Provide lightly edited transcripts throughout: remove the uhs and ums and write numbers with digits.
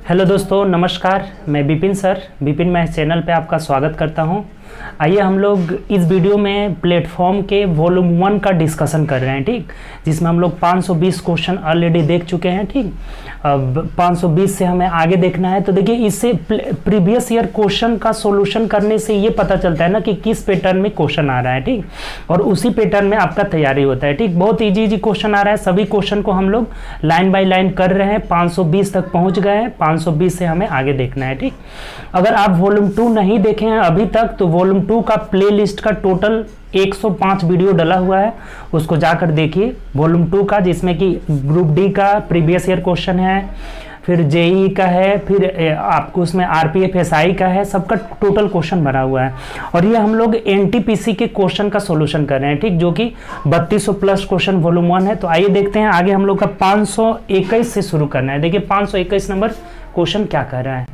Hello दोस्तों, नमस्कार। मैं Vipin sir, Vipin math channel पे आपका स्वागत करता हूं। आइए हम लोग इस वीडियो में प्लेटफॉर्म के वॉल्यूम 1 का डिस्कशन कर रहे हैं, ठीक, जिसमें हम लोग 520 क्वेश्चन ऑलरेडी देख चुके हैं, ठीक। अब 520 से हमें आगे देखना है। तो देखिए, इससे प्रीवियस ईयर क्वेश्चन का सॉल्यूशन करने से ये पता चलता है ना कि किस पैटर्न में क्वेश्चन आ रहा है, ठीक, और उसी पैटर्न में आपका तैयारी होता है, ठीक। बहुत इजी क्वेश्चन आ रहा है, सभी क्वेश्चन को हम लोग लाइन बाय लाइन कर रहे हैं। 520 तक पहुंच गए हैं, 520 से हमें आगे देखना है, ठीक। अगर आप वॉल्यूम 2 नहीं देखे हैं अभी तक तो वॉल्यूम 2 का प्लेलिस्ट का टोटल 105 वीडियो डला हुआ है, उसको जाकर देखिए। वॉल्यूम 2 का, जिसमें कि ग्रुप डी का प्रीवियस ईयर क्वेश्चन है, फिर जेई का है, फिर आपको उसमें आरपीएफ एसआई का है, सबका टोटल क्वेश्चन भरा हुआ है। और ये हम लोग एनटीपीसी के क्वेश्चन का सॉल्यूशन कर रहे हैं, ठीक, जो कि 3200 प्लस क्वेश्चन वॉल्यूम 1 है। तो आइए देखते हैं आगे हम लोग का 521 से शुरू करना है। देखिए 521 नंबर क्वेश्चन क्या कह रहा है।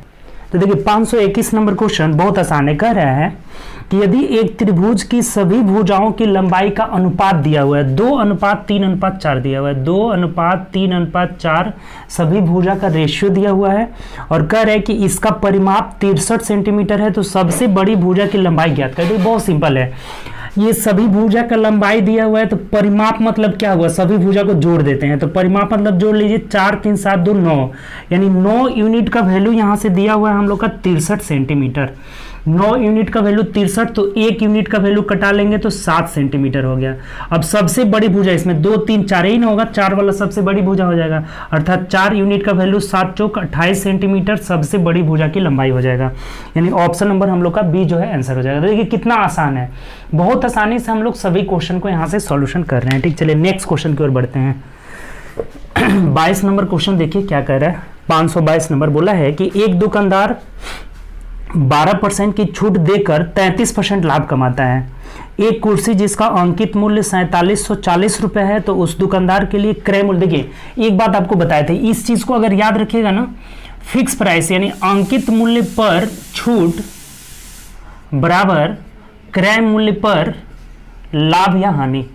तो देखिए 521 नंबर क्वेश्चन बहुत आसान है। कह रहा है कि यदि एक त्रिभुज की सभी भुजाओं की लंबाई का अनुपात दिया हुआ है, 2:3:4 दिया हुआ है, 2:3:4 सभी भुजा का रेशियो दिया हुआ है, और कह रहे हैं कि इसका परिमाप 63 सेंटीमीटर है, तो सबसे बड़ी भुजा की लंबाई ज्ञात कर। बहुत सिंपल है, ये सभी भुजा का लंबाई दिया हुआ है, तो परिमाप मतलब क्या हुआ, सभी भुजा को जोड़ देते हैं। तो परिमाप मतलब जोड़ लीजिए, 4 3 7 2 9, यानी 9 यूनिट का वैल्यू यहाँ से दिया हुआ है हम लोग का 63 सेंटीमीटर। 9 यूनिट का वैल्यू 63, तो 1 यूनिट का वैल्यू कटा लेंगे तो 7 सेंटीमीटर हो गया। अब सबसे बड़ी भुजा, इसमें 2 3 4 ही ना होगा, 4 वाला सबसे बड़ी भुजा हो जाएगा, अर्थात 4 यूनिट का वैल्यू 7 चौक 28 सेंटीमीटर सबसे बड़ी भुजा की लंबाई हो जाएगा। यानी ऑप्शन नंबर हम लोग का बी जो है आंसर हो जाएगा। देखिए कितना आसान है, बहुत आसानी से हम लोग सभी क्वेश्चन को यहाँ से सॉल्यूशन कर रहे हैं, ठीक। चलिए नेक्स्ट क्वेश्चन की ओर बढ़ते हैं। 22 नंबर क्वेश्चन देखिए क्या कह रहा है। 522 नंबर बोला है कि एक दुकानदार 12% की छूट देकर 33% लाभ कमाता है। एक कुर्सी जिसका अंकित मूल्य 4740 रुपए है, तो उस दुकानदार के लिए क्रय मूल्य, देखिए एक बात आपको बताए थे, इस चीज को अगर याद रखिएगा ना, फिक्स प्राइस यानी अंकित मूल्य पर छूट बराबर क्रय मूल्य पर लाभ या हानि,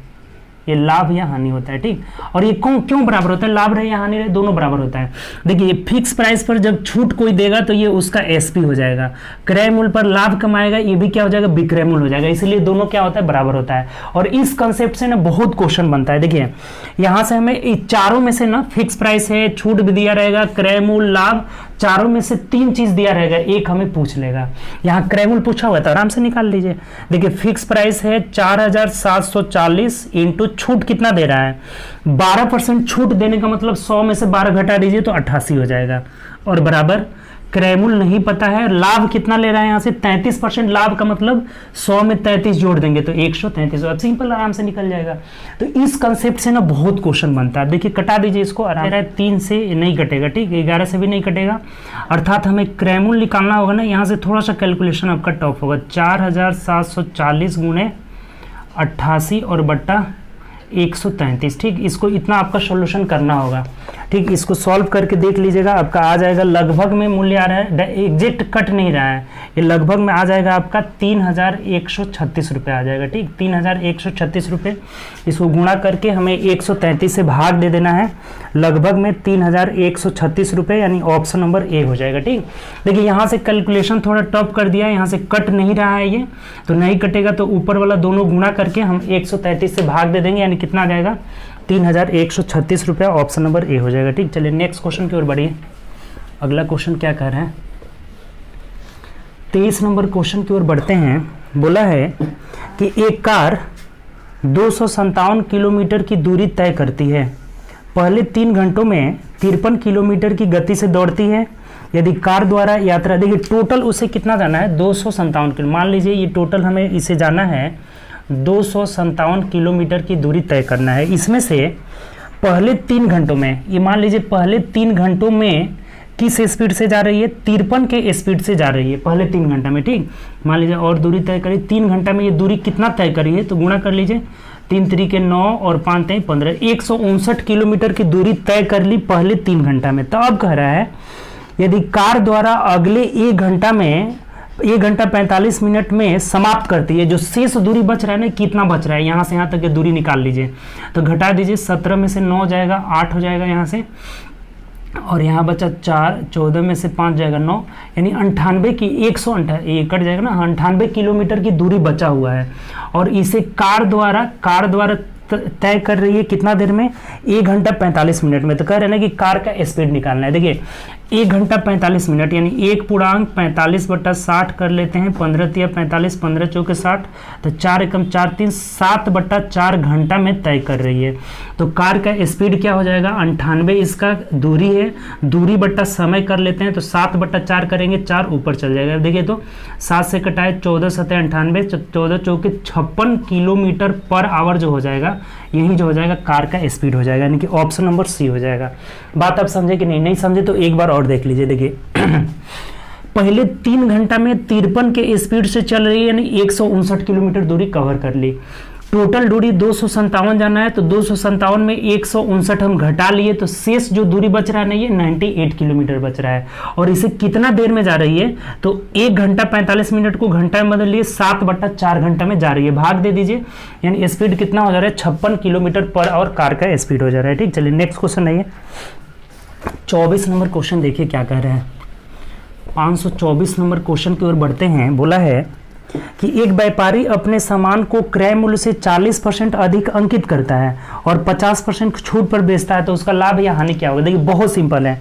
ये लाभ या हानि होता है, ठीक। और ये क्यों बराबर होता है, लाभ रहे या हानि रहे दोनों बराबर होता है। देखिए फिक्स प्राइस पर जब छूट कोई देगा तो ये उसका एसपी हो जाएगा, क्रय मूल्य पर लाभ कमाएगा ये भी क्या हो जाएगा, विक्रय मूल्य हो जाएगा, इसलिए दोनों क्या होता है, बराबर होता है। और इस कंसेप्ट से ना बहुत क्वेश्चन बनता है। देखिए यहाँ से हमें चारों में से ना, फिक्स प्राइस है, छूट भी दिया रहेगा, क्रय मूल्य, लाभ, चारों में से 3 चीज दिया रहेगा, एक हमें पूछ लेगा। यहाँ क्रय मूल्य पूछा हुआ है तो आराम से निकाल लीजिए। देखिए फिक्स प्राइस है 4740 इंटू छूट कितना दे रहा है, 12% छूट देने का मतलब 100 में से 12 घटा दीजिए तो 88 हो जाएगा, और बराबर क्रय मूल्य नहीं पता है, लाभ कितना ले रहा है यहाँ से 33% लाभ का मतलब 100 में 33 जोड़ देंगे तो 133, अब सिंपल आराम से निकल जाएगा। तो इस कंसेप्ट से ना बहुत क्वेश्चन बनता है। देखिए कटा दीजिए इसको, आराम से 3 से नहीं कटेगा, ठीक, 11 से भी नहीं कटेगा, अर्थात हमें क्रय मूल्य निकालना होगा ना। यहाँ से थोड़ा सा कैलकुलेशन आपका टफ होगा, 4740 गुणे 88 और बट्टा 133, ठीक। इसको इतना आपका सॉल्यूशन करना होगा, ठीक। इसको सॉल्व करके देख लीजिएगा, आपका आ जाएगा लगभग में मूल्य आ रहा है, एग्जैक्ट कट नहीं रहा है, ये लगभग में आ जाएगा आपका 3136 रुपये आ जाएगा, ठीक, 3136 रुपये। इसको गुणा करके हमें 133 से भाग दे देना है, लगभग में 3136 रुपये, यानी ऑप्शन नंबर ए हो जाएगा, ठीक। देखिए यहाँ से कैलकुलेशन थोड़ा टफ कर दिया, यहाँ से कट नहीं रहा है ये, तो नहीं कटेगा तो ऊपर वाला दोनों गुणा करके हम 133 से भाग दे देंगे, यानी कितना आ जाएगा 3136 रुपये, ऑप्शन नंबर ए हो जाएगा, ठीक। चलिए नेक्स्ट क्वेश्चन की ओर बढ़िए। अगला क्वेश्चन क्या कह रहे हैं, 23 नंबर क्वेश्चन की ओर बढ़ते हैं। बोला है कि एक कार 257 किलोमीटर की दूरी तय करती है, पहले 3 घंटों में 53 किलोमीटर की गति से दौड़ती है। यदि कार द्वारा यात्रा, देखिए टोटल उसे कितना जाना है, 257 किलो, मान लीजिए ये टोटल हमें इसे जाना है 257 किलोमीटर की दूरी तय करना है। इसमें से पहले 3 घंटों में, ये मान लीजिए पहले 3 घंटों में किस स्पीड से जा रही है, 53 के स्पीड से जा रही है पहले 3 घंटा में, ठीक। मान लीजिए और दूरी तय करी, 3 घंटा में ये दूरी कितना तय करी है, तो गुणा कर लीजिए, 3 3 9 और 5 3 15, 159 किलोमीटर की दूरी तय कर ली पहले 3 घंटा में। तो अब कह रहा है यदि कार द्वारा अगले 1 घंटा में 1 घंटा 45 मिनट में समाप्त करती है, जो शेष दूरी बच रहा है ना, कितना बच रहा है, यहाँ से यहाँ तक की दूरी निकाल लीजिए, तो घटा दीजिए, 17 में से 9 जाएगा, 8 हो जाएगा यहाँ से, और यहाँ बचा 4, 14 में से 5 जाएगा 9, यानी 98 की 198 ये कट जाएगा ना, 98 किलोमीटर की दूरी बचा हुआ है। और इसे कार द्वारा तय कर रही है कितना देर में, 1 घंटा 45 मिनट में। तो कह रहे हैं ना कि कार का स्पीड निकालना है। देखिए 1 घंटा 45 मिनट यानी 1/45/60 कर लेते हैं, 15 तिया 45, 15 चौके 60, तो 4 एकम 4 3, 7/4 घंटा में तय कर रही है। तो कार का स्पीड क्या हो जाएगा, 98 इसका दूरी है, दूरी बट्टा समय कर लेते हैं, तो 7/4 करेंगे, 4 ऊपर चल जाएगा। देखिए तो 7 से कटाए 14 7 98, 14 चौके 56 किलोमीटर पर आवर जो हो जाएगा, यही जो हो जाएगा कार का स्पीड हो जाएगा, यानी कि ऑप्शन नंबर सी हो जाएगा। बात आप समझे कि नहीं समझे तो एक बार और देख लीजिए। देखिए पहले 3 घंटा में 53 के स्पीड से चल रही है, यानी 159 किलोमीटर दूरी कवर कर ली। टोटल दूरी 257 जाना है, तो 257 में 159 हम घटा लिए, तो शेष जो दूरी बच रहा है ना, ये 98 किलोमीटर बच रहा है। और इसे कितना देर में जा रही है, तो 1 घंटा 45 मिनट को घंटा में बदल लिए, 7/4 घंटा में जा रही है। भाग दे दीजिए, यानी स्पीड कितना हो जा रहा है, 56 किलोमीटर पर आवर कार का स्पीड हो जा रहा है। ठीक, चलिए नेक्स्ट क्वेश्चन है 24 नंबर क्वेश्चन। देखिए क्या कह रहे हैं, 524 नंबर क्वेश्चन की ओर बढ़ते हैं। बोला है कि एक व्यापारी अपने सामान को क्रय मूल्य से 40% अधिक अंकित करता है और 50% छूट पर बेचता है, तो उसका लाभ या हानि क्या होगा। देखिए बहुत सिंपल है,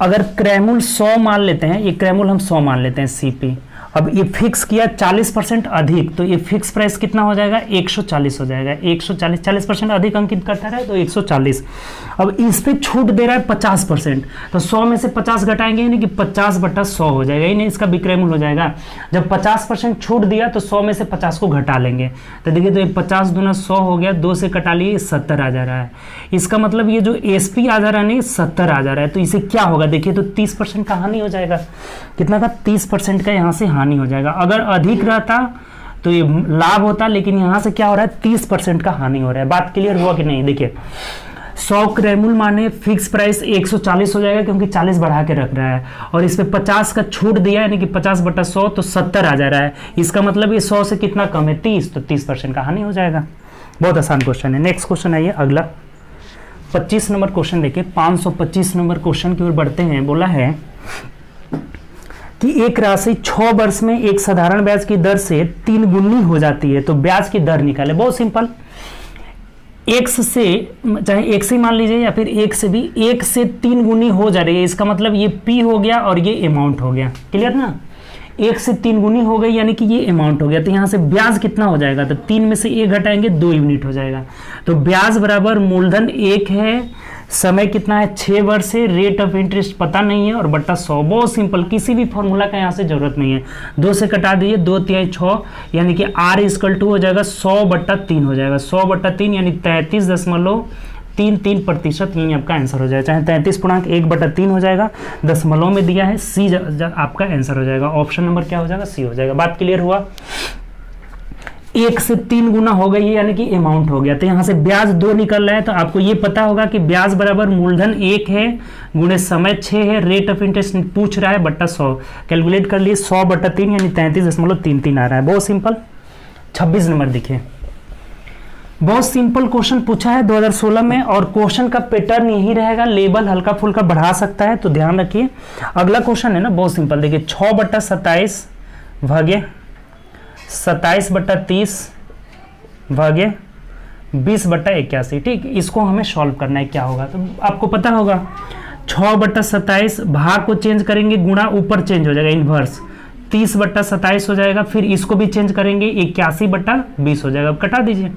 अगर क्रय मूल्य 100 मान लेते हैं, ये क्रय मूल्य हम 100 मान लेते हैं सीपी, अब ये फिक्स किया 40% अधिक, तो ये फिक्स प्राइस कितना हो जाएगा, 140 हो जाएगा। 140, 40% अधिक अंकित करता है तो 140। अब इस पे छूट दे रहा है 50%, तो 100 में से 50 घटाएंगे, यानी कि 50/100 हो जाएगा, यानी इसका विक्रय मूल्य हो जाएगा। जब 50% छूट दिया तो 100 में से 50 को घटा लेंगे, तो देखिए तो ये 50 दूना 100 हो गया, 2 से कटा लिए 70 आ जा रहा है। इसका मतलब ये जो एसपी आ जा रहा है नहीं 70 आ जा रहा है, तो इसे क्या होगा, देखिए तो 30% का हानि हो जाएगा। कितना का, 30% का यहाँ से हानि हो जाएगा। अगर अधिक रहता तो ये लाभ होता, लेकिन यहां से क्या हो रहा है, 30% का हानि हो रहा है। बात क्लियर हुआ कि नहीं। देखिए 100 क्रय मूल्य माने फिक्स प्राइस 140 हो जाएगा, क्योंकि 40 बढ़ा के रख रहा है, और इस पे 50 का छूट दिया, यानी कि 50/100, तो 70 आ जा रहा है। इसका मतलब ये 100 से कितना कम है, 30, तो 30% का हानि हो जाएगा। बहुत आसान क्वेश्चन है। नेक्स्ट क्वेश्चन आइए अगला 25 नंबर क्वेश्चन। देखिए 525 नंबर क्वेश्चन की ओर बढ़ते हैं। बोला है कि एक राशि 6 वर्ष में एक साधारण ब्याज की दर से 3 गुनी हो जाती है, तो ब्याज की दर निकाले। बहुत सिंपल, x से, चाहे x से मान लीजिए या फिर 1 से भी, 1 से 3 गुनी हो जा रही है, इसका मतलब ये p हो गया और ये अमाउंट हो गया। क्लियर ना, 1 से 3 गुनी हो गई, यानी कि ये अमाउंट हो गया। तो यहाँ से ब्याज कितना हो जाएगा, तो 3 में से 1 घटाएंगे, 2 यूनिट हो जाएगा। तो ब्याज बराबर मूलधन 1 है, समय कितना है 6 वर्ष है, रेट ऑफ इंटरेस्ट पता नहीं है, और बट्टा 100। बहुत सिंपल, किसी भी फॉर्मूला का यहाँ से जरूरत नहीं है। 2 से कटा दीजिए, 2 तिहाई 6, यानी कि R = हो जाएगा 100/3 हो जाएगा। 100/3 यानी 33.33%, यही आपका आंसर हो जाएगा। चाहे 33.1/3 हो जाएगा, दशमलव में दिया है, सी आपका आंसर हो जाएगा। ऑप्शन नंबर क्या हो जाएगा, सी हो जाएगा। बात क्लियर हुआ। 1 से 3 गुना हो गई है, यानी कि अमाउंट हो गया। तो यहाँ से ब्याज 2 निकल रहा है, तो आपको ये पता होगा कि ब्याज बराबर मूलधन 1 है गुणे समय 6 है, रेट ऑफ इंटरेस्ट पूछ रहा है, बट्टा 100। कैलकुलेट कर लिए, 100/3 यानी 33.33 आ रहा है। बहुत सिंपल। 26 नंबर देखिए, बहुत सिंपल क्वेश्चन पूछा है 2016 में, और क्वेश्चन का पैटर्न यही रहेगा, लेवल हल्का फुल्का बढ़ा सकता है, तो ध्यान रखिए। अगला क्वेश्चन है ना बहुत सिंपल, देखिए 6/27 भागे 27/30 भागे 20/81। ठीक, इसको हमें सॉल्व करना है। क्या होगा, तो आपको पता होगा 6/27 भाग को चेंज करेंगे, गुणा ऊपर चेंज हो जाएगा, इनवर्स 30/27 हो जाएगा। फिर इसको भी चेंज करेंगे, 81/20 हो जाएगा। अब कटा दीजिए,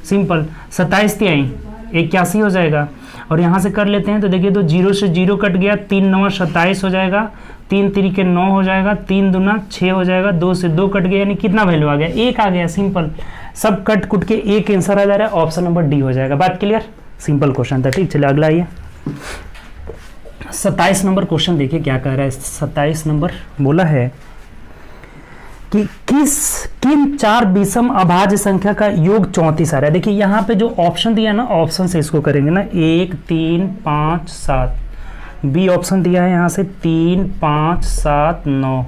सिंपल। 27 तिहाई 81 हो जाएगा, और यहाँ से कर लेते हैं, तो देखिए तो 0 से 0 कट गया, 3 9 27 हो जाएगा, 3 तिरिके 9 हो जाएगा, 3 दूना 6 हो जाएगा, 2 से 2 कट गया, यानी कितना वैल्यू आ गया, 1 आ गया। सिंपल, सब कट कुट के एक आंसर आ जा रहा है, ऑप्शन नंबर डी हो जाएगा। बात क्लियर, सिंपल क्वेश्चन था। ठीक, चलिए अगला आइए 27 नंबर क्वेश्चन। देखिए क्या कह रहा है 27 नंबर। बोला है कि किन 4 विषम अभाज्य संख्या का योग 34 आ रहा है। देखिए यहाँ पे जो ऑप्शन दिया ना, ऑप्शन से इसको करेंगे ना, 1 3 5 7, बी ऑप्शन दिया है यहाँ से 3 5 7 9,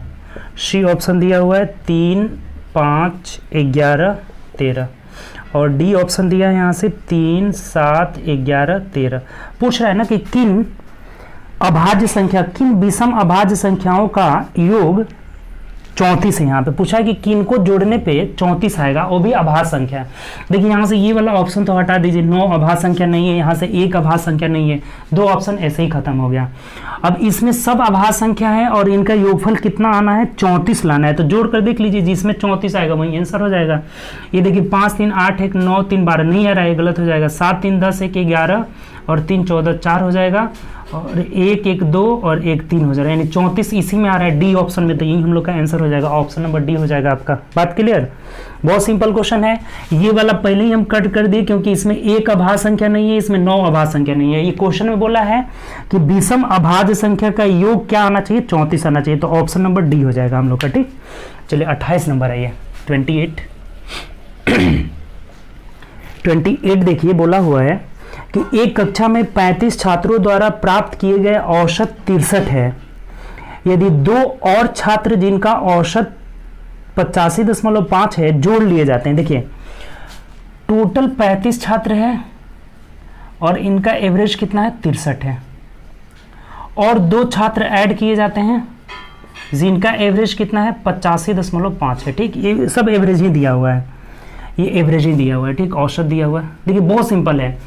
सी ऑप्शन दिया हुआ है 3 5 11 13, और डी ऑप्शन दिया है यहाँ से 3 7 11 13। पूछ रहा है ना कि किन अभाज्य संख्या, किन विषम अभाज्य संख्याओं का योग 34 है। यहाँ पे पूछा है कि किन को जोड़ने पे 34 आएगा, वो भी अभाज्य संख्या। देखिए यहाँ से ये वाला ऑप्शन तो हटा दीजिए, 9 अभाज्य संख्या नहीं है, यहाँ से 1 अभाज्य संख्या नहीं है, 2 ऑप्शन ऐसे ही खत्म हो गया। अब इसमें सब अभाज्य संख्या है और इनका योगफल कितना आना है, 34 लाना है। तो जोड़ कर देख लीजिए, जिसमें 34 आएगा वही आंसर हो जाएगा। ये देखिए 5 3 8 1 9 3 12 नहीं आ रहा है, गलत हो जाएगा। 7 3 10 1 11 और 3 14 4 हो जाएगा, और 1 1 2 और 1 3 हो जाएगा, यानी 34 इसी में आ रहा है डी ऑप्शन में। तो यही हम लोग का आंसर हो जाएगा, ऑप्शन नंबर डी हो जाएगा आपका। बात क्लियर? बहुत सिंपल क्वेश्चन है। ये वाला पहले ही हम कट कर दिए क्योंकि इसमें 1 अभाज्य संख्या नहीं है, इसमें 9 अभाज्य संख्या नहीं है। ये क्वेश्चन में बोला है कि विषम अभाज्य संख्या का योग क्या आना चाहिए, 34 आना चाहिए। तो ऑप्शन नंबर डी हो जाएगा हम लोग का। ठीक, चलिए 28 नंबर आइए, 28 28 देखिए बोला हुआ है कि एक कक्षा में 35 छात्रों द्वारा प्राप्त किए गए औसत 63 है। यदि 2 और छात्र जिनका औसत 85.5 है जोड़ लिए जाते हैं। देखिए टोटल 35 छात्र हैं और इनका एवरेज कितना है, 63 है, और 2 छात्र ऐड किए जाते हैं जिनका एवरेज कितना है, 85.5 है। ठीक, ये सब एवरेज ही दिया हुआ है, ये एवरेज ही दिया हुआ है। ठीक, औसत दिया हुआ है। देखिए बहुत सिंपल है,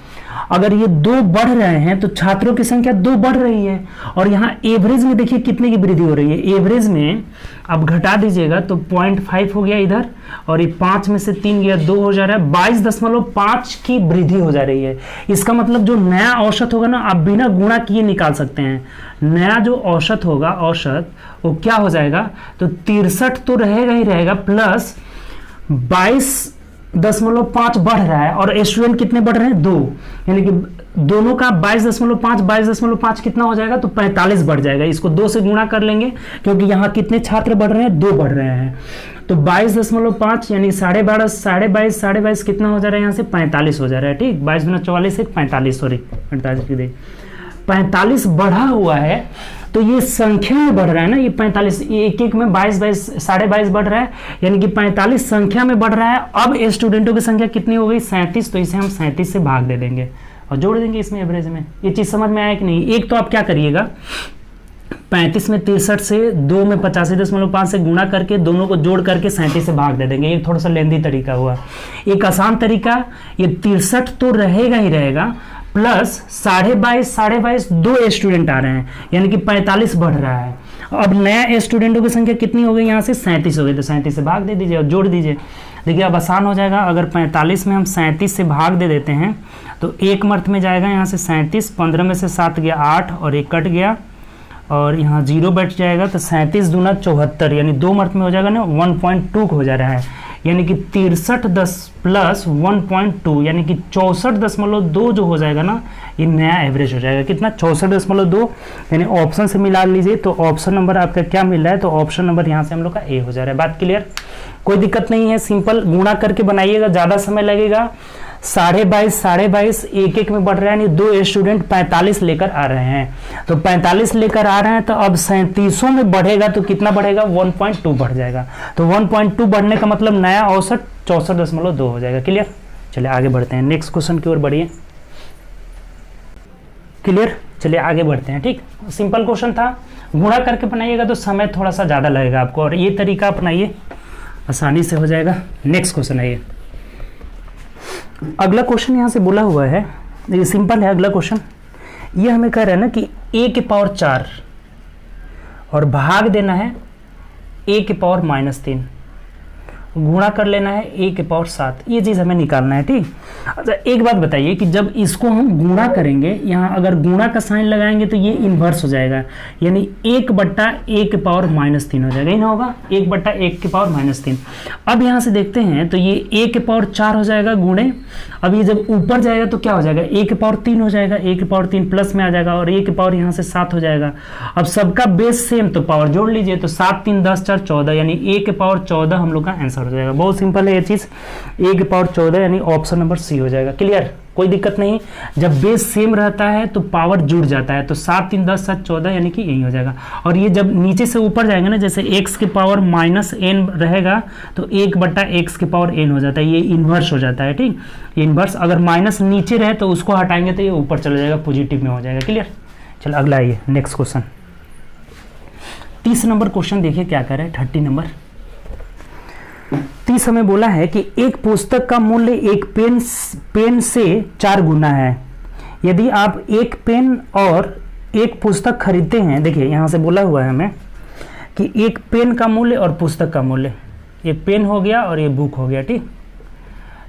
अगर ये 2 बढ़ रहे हैं तो छात्रों की संख्या 2 बढ़ रही है, और यहाँ एवरेज में देखिए कितने की वृद्धि हो रही है। एवरेज में अब घटा दीजिएगा तो 0.5 हो गया इधर, और ये 5 में से 3 गया, 2 हो जा रहा है, 22.5 की वृद्धि हो जा रही है। इसका मतलब जो नया औसत होगा ना, आप बिना गुणा किए निकाल सकते हैं। नया जो औसत होगा, औसत वो क्या हो जाएगा, तो 63 तो रहेगा ही रहेगा, प्लस 22.5 बढ़ रहा है, और स्टूडेंट कितने बढ़ रहे हैं, 2, यानी कि दोनों का 22.5 कितना हो जाएगा, तो 45 बढ़ जाएगा। इसको 2 से गुणा कर लेंगे क्योंकि यहाँ कितने छात्र बढ़ रहे हैं, 2 बढ़ रहे हैं। तो 22.5 यानी 22.5 कितना हो जा रहा है, यहाँ से 45 हो जा रहा है। ठीक, 22 गुना 44 45, सॉरी 45 बढ़ा हुआ है। तो ये संख्या में बढ़ रहा है ना, ये 45, एक एक में 22 बढ़ रहा है, यानी कि 45 संख्या में बढ़ रहा है। अब स्टूडेंटों की संख्या कितनी हो गई, 37, तो इसे हम 37 से भाग दे देंगे और जोड़ देंगे इसमें एवरेज में। ये चीज समझ में आया कि नहीं? एक तो आप क्या करिएगा, 35 में 63 से 2 में 85.5 से गुणा करके दोनों को जोड़ करके 37 से भाग दे देंगे। ये थोड़ा सा लेंदी तरीका हुआ। एक आसान तरीका, ये 63 तो रहेगा ही रहेगा, प्लस 22.5 2 स्टूडेंट आ रहे हैं, यानी कि 45 बढ़ रहा है। अब नया स्टूडेंटों की संख्या कितनी हो गई, यहाँ से 37 हो गई, तो 37 से भाग दे दीजिए और जोड़ दीजिए। देखिए अब आसान हो जाएगा। अगर 45 में हम 37 से भाग दे देते हैं तो 1 मर्थ में जाएगा, यहाँ से 37, 15 में से 7 गया 8 और 1 कट गया, और यहाँ 0 बैठ जाएगा, तो 37 दूना 74, यानी 2 मर्थ में हो जाएगा ना, 1.2 हो जा रहा है, यानी कि 63 प्लस 1.2 यानी कि 64.2 जो हो जाएगा ना, ये नया एवरेज हो जाएगा। कितना, 64.2, यानी ऑप्शन से मिला लीजिए। तो ऑप्शन नंबर आपका क्या मिल रहा है, तो ऑप्शन नंबर यहाँ से हम लोग का ए हो जा रहा है। बात क्लियर? कोई दिक्कत नहीं है, सिंपल गुणा करके बनाइएगा, ज़्यादा समय लगेगा। 22.5 एक एक में बढ़ रहा है, यानी 2 स्टूडेंट 45 लेकर आ रहे हैं, तो 45 लेकर आ रहे हैं, तो अब 37 में बढ़ेगा तो कितना बढ़ेगा, 1.2 बढ़ जाएगा। तो 1.2 बढ़ने का मतलब नया औसत 64.2 हो जाएगा। क्लियर? चलिए आगे बढ़ते हैं, नेक्स्ट क्वेश्चन की ओर बढ़िए। क्लियर? चलिए आगे बढ़ते हैं। ठीक, सिंपल क्वेश्चन था, गुणा करके बनाइएगा तो समय थोड़ा सा ज़्यादा लगेगा आपको, और ये तरीका अपनाइए, आसानी से हो जाएगा। नेक्स्ट क्वेश्चन आइए। अगला क्वेश्चन यहाँ से बोला हुआ है, ये सिंपल है अगला क्वेश्चन। ये हमें कह रहा है ना कि a की पावर 4 और भाग देना है a की पावर -3, गुणा कर लेना है a की पावर 7, ये चीज़ हमें निकालना है। ठीक, अच्छा एक बात बताइए कि जब इसको हम गुणा करेंगे, यहाँ अगर गुणा का साइन लगाएंगे तो ये इन्वर्स हो जाएगा, यानी 1/a की पावर -3 हो जाएगा। ही ना होगा, 1/1 की पावर -3। अब यहाँ से देखते हैं तो ये a की पावर 4 हो जाएगा गुणे, अब ये जब ऊपर जाएगा तो क्या हो जाएगा, a की पावर 3 हो जाएगा, a की पावर 3 प्लस में आ जाएगा, और a की पावर यहाँ से 7 हो जाएगा। अब सबका बेस सेम, तो पावर जोड़ लीजिए, तो 7 3 10 4 14, यानी a की पावर 14 हम लोग का आंसर हो जाएगा। बहुत सिंपल है ये चीज, a की पावर 14 यानी ऑप्शन नंबर सी हो जाएगा। क्लियर? कोई दिक्कत नहीं, जब बेस सेम रहता है तो पावर जुड़ जाता है, तो 7 3 10 7 14 यानी कि यही हो जाएगा। और ये जब नीचे से ऊपर जाएंगे ना, जैसे x की पावर -n रहेगा तो 1/x की पावर n हो जाता है, ये इन्वर्स हो जाता है। ठीक, ये इन्वर्स, अगर माइनस नीचे रहे तो उसको हटाएंगे तो ये ऊपर चला जाएगा, पॉजिटिव में हो जाएगा। क्लियर? चलो अगला आइए नेक्स्ट क्वेश्चन। 30 नंबर क्वेश्चन देखिए क्या कर रहे हैं। 30 नंबर 30 हमें बोला है कि एक पुस्तक का मूल्य एक पेन से 4 गुना है। यदि आप एक पेन और एक पुस्तक खरीदते हैं, देखिए यहां से बोला हुआ है हमें कि एक पेन का मूल्य और पुस्तक का मूल्य, ये पेन हो गया और ये बुक हो गया, ठीक।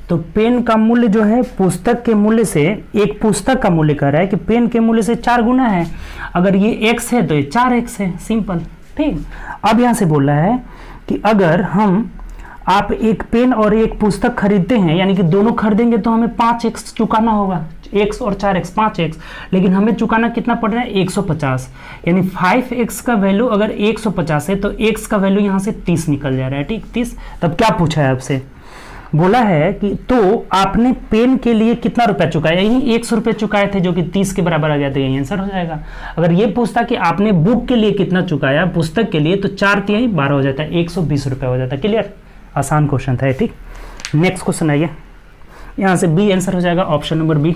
तो पेन का मूल्य जो है पुस्तक के मूल्य से, एक पुस्तक का मूल्य कह रहा है कि पेन के मूल्य से 4 गुना है। अगर ये x है तो ये 4x है, सिंपल, ठीक। अब यहां से बोल रहा है कि अगर आप एक पेन और एक पुस्तक खरीदते हैं, यानी कि दोनों खरीदेंगे तो हमें 5x चुकाना होगा, x और 4x 5x, लेकिन हमें चुकाना कितना पड़ रहा है 150, यानी 5x का वैल्यू अगर 150 है तो x का वैल्यू यहाँ से 30 निकल जा रहा है, ठीक, 30। तब क्या पूछा है आपसे, बोला है कि तो आपने पेन के लिए कितना रुपया चुकाया, यही 100 रुपये चुकाए थे जो कि 30 के बराबर आ गया, तो यही आंसर हो जाएगा। अगर ये पूछता कि आपने बुक के लिए कितना चुकाया पुस्तक के लिए, तो 4×3 12 हो जाता है, 120 रुपये हो जाता है। क्लियर, आसान क्वेश्चन था, ठीक। नेक्स्ट क्वेश्चन आइए, यहाँ से बी आंसर हो जाएगा, ऑप्शन नंबर बी।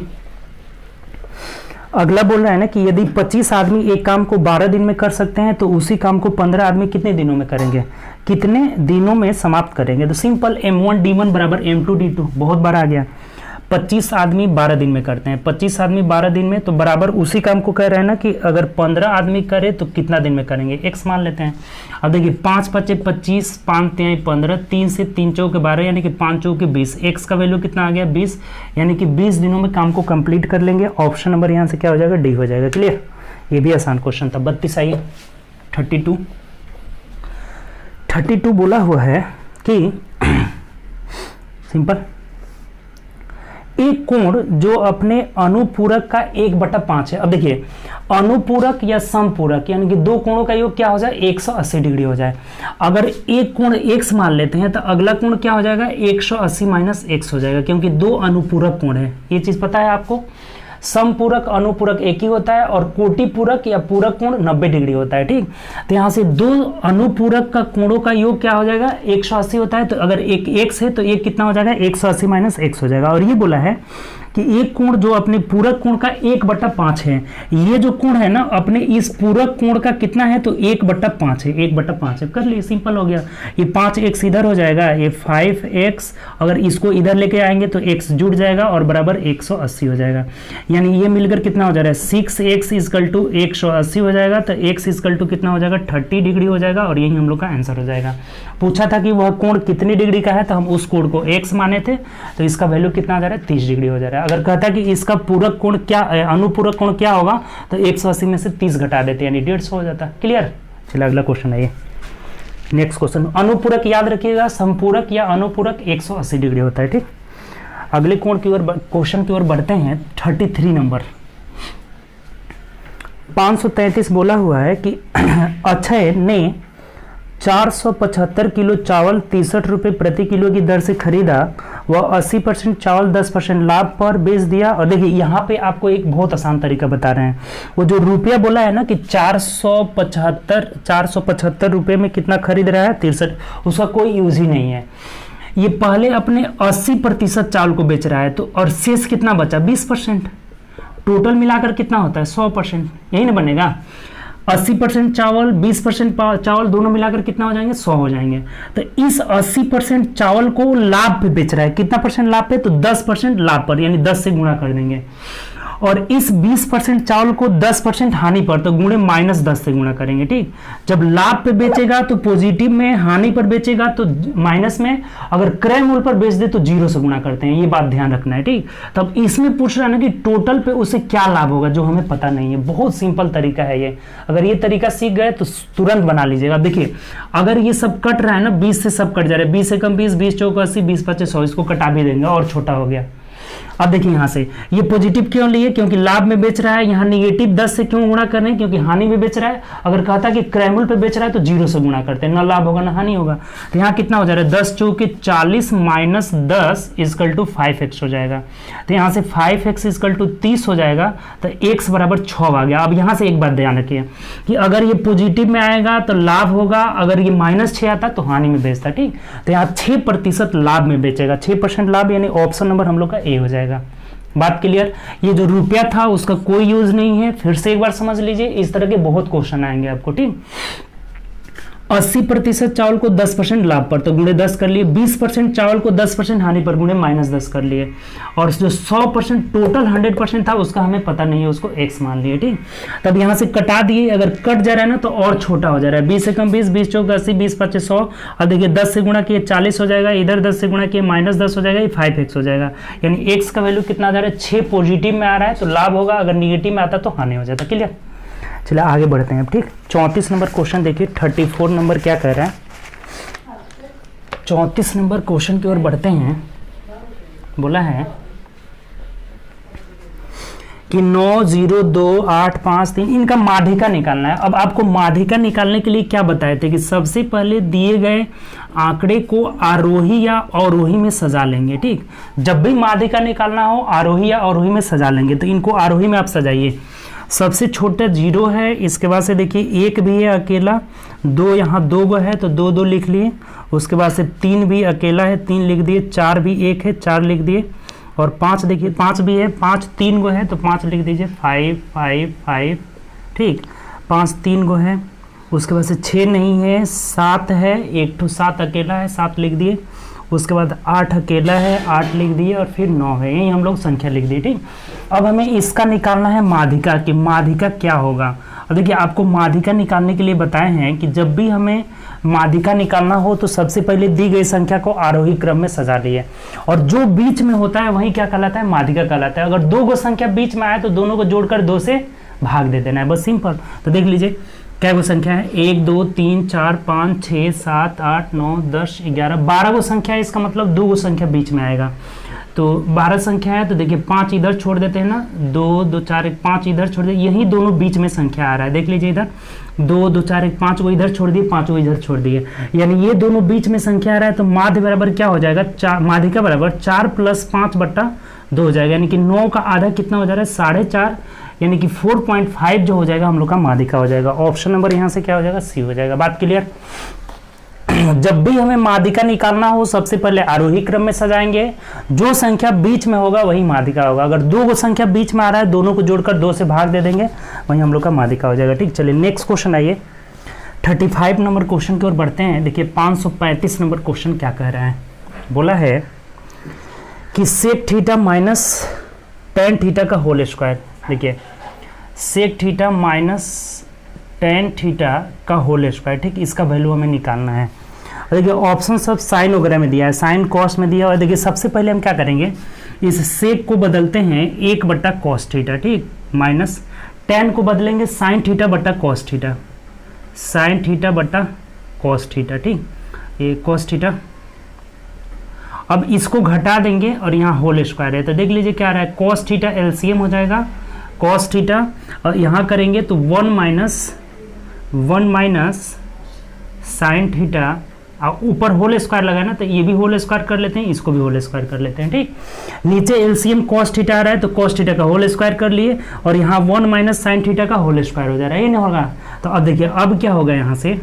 अगला बोल रहा है ना कि यदि 25 आदमी एक काम को 12 दिन में कर सकते हैं तो उसी काम को 15 आदमी कितने दिनों में करेंगे, कितने दिनों में समाप्त करेंगे। तो सिंपल m1 d1 बराबर m2 d2, बहुत बार आ गया। 25 आदमी 12 दिन में करते हैं, 25 आदमी 12 दिन में, तो बराबर उसी काम को कह रहे हैं ना कि अगर 15 आदमी करे तो कितना दिन में करेंगे, x मान लेते हैं। अब देखिए 5 × 25, 5 × 15, 3 से 3 × 12, यानी कि 5 × 20, x का वैल्यू कितना आ गया 20, यानी कि 20 दिनों में काम को कंप्लीट कर लेंगे। ऑप्शन नंबर यहाँ से क्या हो जाएगा, डी हो जाएगा। क्लियर, ये भी आसान क्वेश्चन था। 32 आइए, 32 बोला हुआ है कि सिंपल, एक कोण जो अपने अनुपूरक का 1/5 है। अब देखिए अनुपूरक या समपूरक यानी कि दो कोणों का योग क्या हो जाए 180 डिग्री हो जाए। अगर एक कोण x मान लेते हैं तो अगला कोण क्या हो जाएगा 180 - x हो जाएगा, क्योंकि दो अनुपूरक कोण है। ये चीज पता है आपको, समपूरक अनुपूरक एक ही होता है और कोटिपूरक या पूरक कोण 90 डिग्री होता है, ठीक। तो यहाँ से दो अनुपूरक का कोणों का योग क्या हो जाएगा 180 होता है। तो अगर एक x है तो एक कितना हो जाएगा 180 - x हो जाएगा। और ये बोला है कि एक कोण जो अपने पूरक कोण का 1/5 है, ये जो कोण है ना अपने इस पूरक कोण का कितना है तो 1/5 है, 1/5 है। कर लिए, सिंपल हो गया। ये 5x इधर हो जाएगा, ये 5x, अगर इसको इधर लेके आएंगे तो x जुड़ जाएगा और बराबर 180 हो जाएगा। यानी ये मिलकर कितना हो जा रहा है 6x = 180 हो जाएगा। तो x = कितना हो जाएगा 30 डिग्री हो जाएगा और यही हम लोग का आंसर हो जाएगा। पूछा था कि वह कोण कितनी डिग्री का है तो हम उस कोण को x माने थे, तो इसका वैल्यू कितना आ जा रहा है 30 डिग्री हो जा रहा है। अगर कहता कि इसका पूरक कोण क्या, अनुपूरक कोण क्या होगा, तो 180 में से 30 घटा देते यानी 150 हो जाता। क्लियर, चलिए अगला क्वेश्चन है ये, नेक्स्ट क्वेश्चन। अनुपूरक याद रखिएगा, समपूरक या अनुपूरक 180 डिग्री होता है, ठीक। अगले कोण की ओर, क्वेश्चन की ओर बढ़ते हैं। 33 नंबर 533 बोला हुआ है कि अक्षय ने 475 किलो चावल 63 रुपये प्रति किलो की दर से खरीदा। वह 80% चावल 10% लाभ पर बेच दिया। और देखिए यहाँ पे आपको एक बहुत आसान तरीका बता रहे हैं। वो जो रुपया बोला है ना कि 475 रुपये में कितना खरीद रहा है 63, उसका कोई यूज ही नहीं है। ये पहले अपने 80% चावल को बेच रहा है, तो और शेष कितना बचा 20%, टोटल मिलाकर कितना होता है 100%, यही ना बनेगा। 80% चावल 20% चावल दोनों मिलाकर कितना हो जाएंगे 100 हो जाएंगे। तो इस 80% चावल को लाभ पे बेच रहा है, कितना परसेंट लाभ पे, तो 10% लाभ पर, यानी 10 से गुणा कर देंगे। और इस 20% चावल को 10% हानि पर, तो गुणे -10 से गुणा करेंगे, ठीक। जब लाभ पे बेचेगा तो पॉजिटिव में, हानि पर बेचेगा तो माइनस में, अगर क्रय मूल्य पर बेच दे तो 0 से गुणा करते हैं। ये बात ध्यान रखना है, ठीक। तब इसमें पूछ रहा है ना कि टोटल पे उसे क्या लाभ होगा, जो हमें पता नहीं है। बहुत सिंपल तरीका है ये, अगर ये तरीका सीख गए तो तुरंत बना लीजिएगा। देखिए अगर ये सब कट रहा है ना 20 से सब कट जा रहा है, 20 से कम 20, 20 चौक 80, 20 25 100, इसको कटा भी देंगे और छोटा हो गया। अब देखिए यहां से ये पॉजिटिव क्यों लिए, क्योंकि लाभ में बेच रहा है। यहाँ नेगेटिव 10 से क्यों गुणा कर रहे हैं, क्योंकि हानि में बेच रहा है। अगर कहता कि क्रय मूल्य पे बेच रहा है तो 0 से गुणा करते हैं, ना लाभ होगा ना हानि होगा। तो यहाँ कितना हो जा रहा है 10 चौके 40 - 10 = 5x हो जाएगा। तो यहाँ से 5x = 30 हो जाएगा। तो x बराबर 6 आ गया। अब यहाँ से एक बात ध्यान रखिए कि अगर ये पॉजिटिव में आएगा तो लाभ होगा, अगर ये -6 आता तो हानि में बेचता, ठीक। तो यहाँ 6% लाभ में बेचेगा, 6% लाभ, यानी ऑप्शन नंबर हम लोग का ए हो जाएगा। बात क्लियर। ये जो रुपया था उसका कोई यूज नहीं है, फिर से एक बार समझ लीजिए, इस तरह के बहुत क्वेश्चन आएंगे आपको, ठीक। 80% चावल को 10% लाभ पर तो गुणे 10 कर लिए, 20% चावल को 10% हानि पर गुणे -10 कर लिए, और जो 100% टोटल 100% था उसका हमें पता नहीं है, उसको x मान लिए, ठीक। तब यहाँ से कटा दिए, अगर कट जा रहा है ना तो और छोटा हो जा रहा है, 20 से कम 20, 20 चौक 80, 20 5 100, और देखिए 10 से गुणा किए 40 हो जाएगा, इधर 10 से गुणा किए -10 हो जाएगा, ये 5x हो जाएगा, यानी x का वैल्यू कितना आ जा रहा है, 6 पॉजिटिव में आ रहा है तो लाभ होगा, अगर निगेटिव में आता तो हानि हो जाता। क्लियर, चलिए आगे बढ़ते हैं अब, ठीक। 34 नंबर क्वेश्चन देखिए, 34 नंबर क्या कह रहा है, 34 नंबर क्वेश्चन की ओर बढ़ते हैं। बोला है कि 9 0 2 8 5 3 इनका माध्यिका निकालना है। अब आपको माध्यिका निकालने के लिए क्या बताए थे कि सबसे पहले दिए गए आंकड़े को आरोही या अवरोही में सजा लेंगे, ठीक। जब भी माध्यिका निकालना हो आरोही या अवरोही में सजा लेंगे, तो इनको आरोही में आप सजाइए। सबसे छोटा 0 है, इसके बाद से देखिए 1 भी है अकेला, 2 यहाँ 2 गो है तो 2 2 लिख लिए, उसके बाद से 3 भी अकेला है 3 लिख दिए, 4 भी 1 है 4 लिख दिए, और 5 देखिए 5 भी है, 5 3 गो है तो 5 लिख दीजिए, 5 5 5, ठीक। 5 3 गो है, उसके बाद से 6 नहीं है, 7 है, 1 तो 7 अकेला है 7 लिख दिए, उसके बाद 8 अकेला है 8 लिख दिए, और फिर 9 है, यही हम लोग संख्या लिख दी, ठीक। अब हमें इसका निकालना है माध्यिका की, माध्यिका क्या होगा। और देखिए आपको माध्यिका निकालने के लिए बताए हैं कि जब भी हमें माध्यिका निकालना हो तो सबसे पहले दी गई संख्या को आरोही क्रम में सजा लिए, और जो बीच में होता है वही क्या कहलाता है, माध्यिका कहलाता है। अगर 2 गो संख्या बीच में आए तो दोनों को जोड़कर 2 से भाग दे देना है, बस सिंपल। तो देख लीजिए क्या वो संख्या है, 1 2 3 4 5 6 7 8 9 10 11 12 गो संख्या है, इसका मतलब 2 गो संख्या बीच में आएगा, तो 12 संख्या है। तो देखिए 5 इधर छोड़ देते हैं ना, 2 2 4 1 5 इधर छोड़ दिए, यही दोनों बीच में संख्या आ रहा है, देख लीजिए इधर 2 2 4 1 5 को इधर छोड़ दिए, 5 को इधर छोड़ दिए, यानी ये दोनों बीच में संख्या आ रहा है। तो माध्य बराबर क्या हो जाएगा, माध्यिका बराबर 4 + 5/2 हो जाएगा, यानी कि 9 का आधा कितना हो जा रहा है, 4.5, यानी कि 4.5 जो हो जाएगा हम लोग का माध्यिका हो जाएगा। ऑप्शन नंबर यहाँ से क्या हो जाएगा, सी हो जाएगा। बात क्लियर। जब भी हमें माध्यिका निकालना हो सबसे पहले आरोही क्रम में सजाएंगे, जो संख्या बीच में होगा वही माध्यिका होगा। अगर 2 गो संख्या बीच में आ रहा है दोनों को जोड़कर 2 से भाग दे देंगे, वही हम लोग का माध्यिका हो जाएगा, ठीक। चलिए नेक्स्ट क्वेश्चन आइए, 35 नंबर क्वेश्चन की ओर बढ़ते हैं। देखिए 535 नंबर क्वेश्चन क्या कह रहा है, बोला है कि sec theta minus tan theta का होल स्क्वायर। देखिए sec theta minus tan theta का होल स्क्वायर, ठीक, इसका वैल्यू हमें निकालना है। और देखिए ऑप्शन सब साइन वगैरह में दिया है, साइन कॉस में दिया है। और देखिए सबसे पहले हम क्या करेंगे, इस सेक को बदलते हैं 1/cos थीटा, ठीक, माइनस टेन को बदलेंगे साइन थीटा बटा कॉस थीटा, साइन थीटा बटा कॉस थीटा, ठीक, ये कॉस थीटा। अब इसको घटा देंगे और यहाँ होल स्क्वायर है, तो देख लीजिए क्या आ रहा है, कॉस थीटा एलसीएम हो जाएगा कॉस थीटा, और यहाँ करेंगे तो 1 माइनस साइन थीटा, और ऊपर होल स्क्वायर लगा ना तो ये भी होल स्क्वायर कर लेते हैं, इसको भी होल स्क्वायर कर लेते हैं, ठीक। नीचे एलसीएम कॉस थीटा आ रहा है तो कॉस थीटा का होल स्क्वायर कर लिए, और यहाँ 1 माइनस साइन थीटा का होल स्क्वायर हो जा रहा है, ये नहीं होगा। तो अब देखिए अब क्या होगा, यहाँ से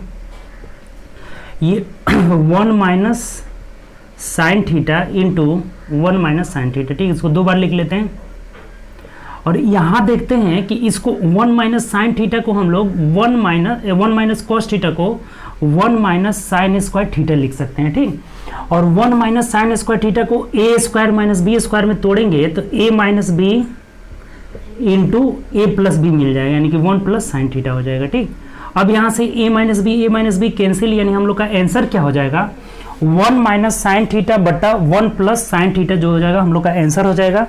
ये 1 minus sine theta into 1 minus sine theta, ठीक, इसको 2 बार लिख लेते हैं। और यहाँ देखते हैं कि इसको 1 माइनस साइन थीटा को हम लोग 1 माइनस कॉस थीटा को 1 माइनस साइन स्क्वायर थीटा लिख सकते हैं, ठीक। और 1 माइनस साइन स्क्वायर थीटा को ए स्क्वायर माइनस बी स्क्वायर में तोड़ेंगे तो ए माइनस बी इंटू ए प्लस बी मिल जाएगा, यानी कि 1 प्लस साइन थीटा हो जाएगा, ठीक। अब यहाँ से ए माइनस बी कैंसिल, यानी हम लोग का आंसर क्या हो जाएगा, 1 माइनस साइन थीटा बटा 1 प्लस साइन थीटा जो हो जाएगा हम लोग का आंसर हो जाएगा।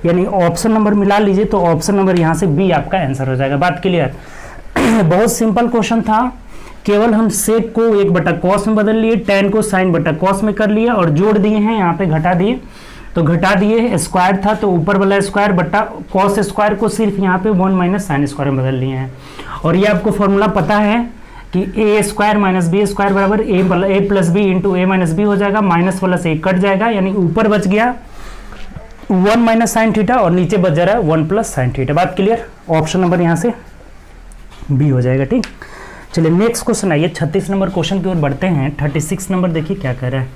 यानी ऑप्शन नंबर मिला लीजिए तो ऑप्शन नंबर यहाँ से बी आपका आंसर हो जाएगा। बात क्लियर। बहुत सिंपल क्वेश्चन था, केवल हम सेक को 1/cos में बदल लिए, tan को sin बटा cos में कर लिया और जोड़ दिए हैं, यहाँ पे घटा दिए, तो घटा दिए, स्क्वायर था तो ऊपर वाला स्क्वायर बटा cos स्क्वायर को सिर्फ यहाँ पे 1 माइनस साइन स्क्वायर में बदल लिए हैं। और ये आपको फॉर्मूला पता है कि ए स्क्वायर माइनस बी स्क्वायर बराबर ए प्लस बी इंटू ए माइनस बी हो जाएगा, माइनस वाला से कट जाएगा, यानी ऊपर बच गया 1 माइनस साइन थीटा और नीचे बच जा रहा है 1 प्लस साइन थीटा। बात क्लियर। ऑप्शन नंबर यहाँ से बी हो जाएगा, ठीक। चलिए नेक्स्ट क्वेश्चन आइए, 36 नंबर क्वेश्चन की ओर बढ़ते हैं। 36 नंबर देखिए क्या कह रहा है।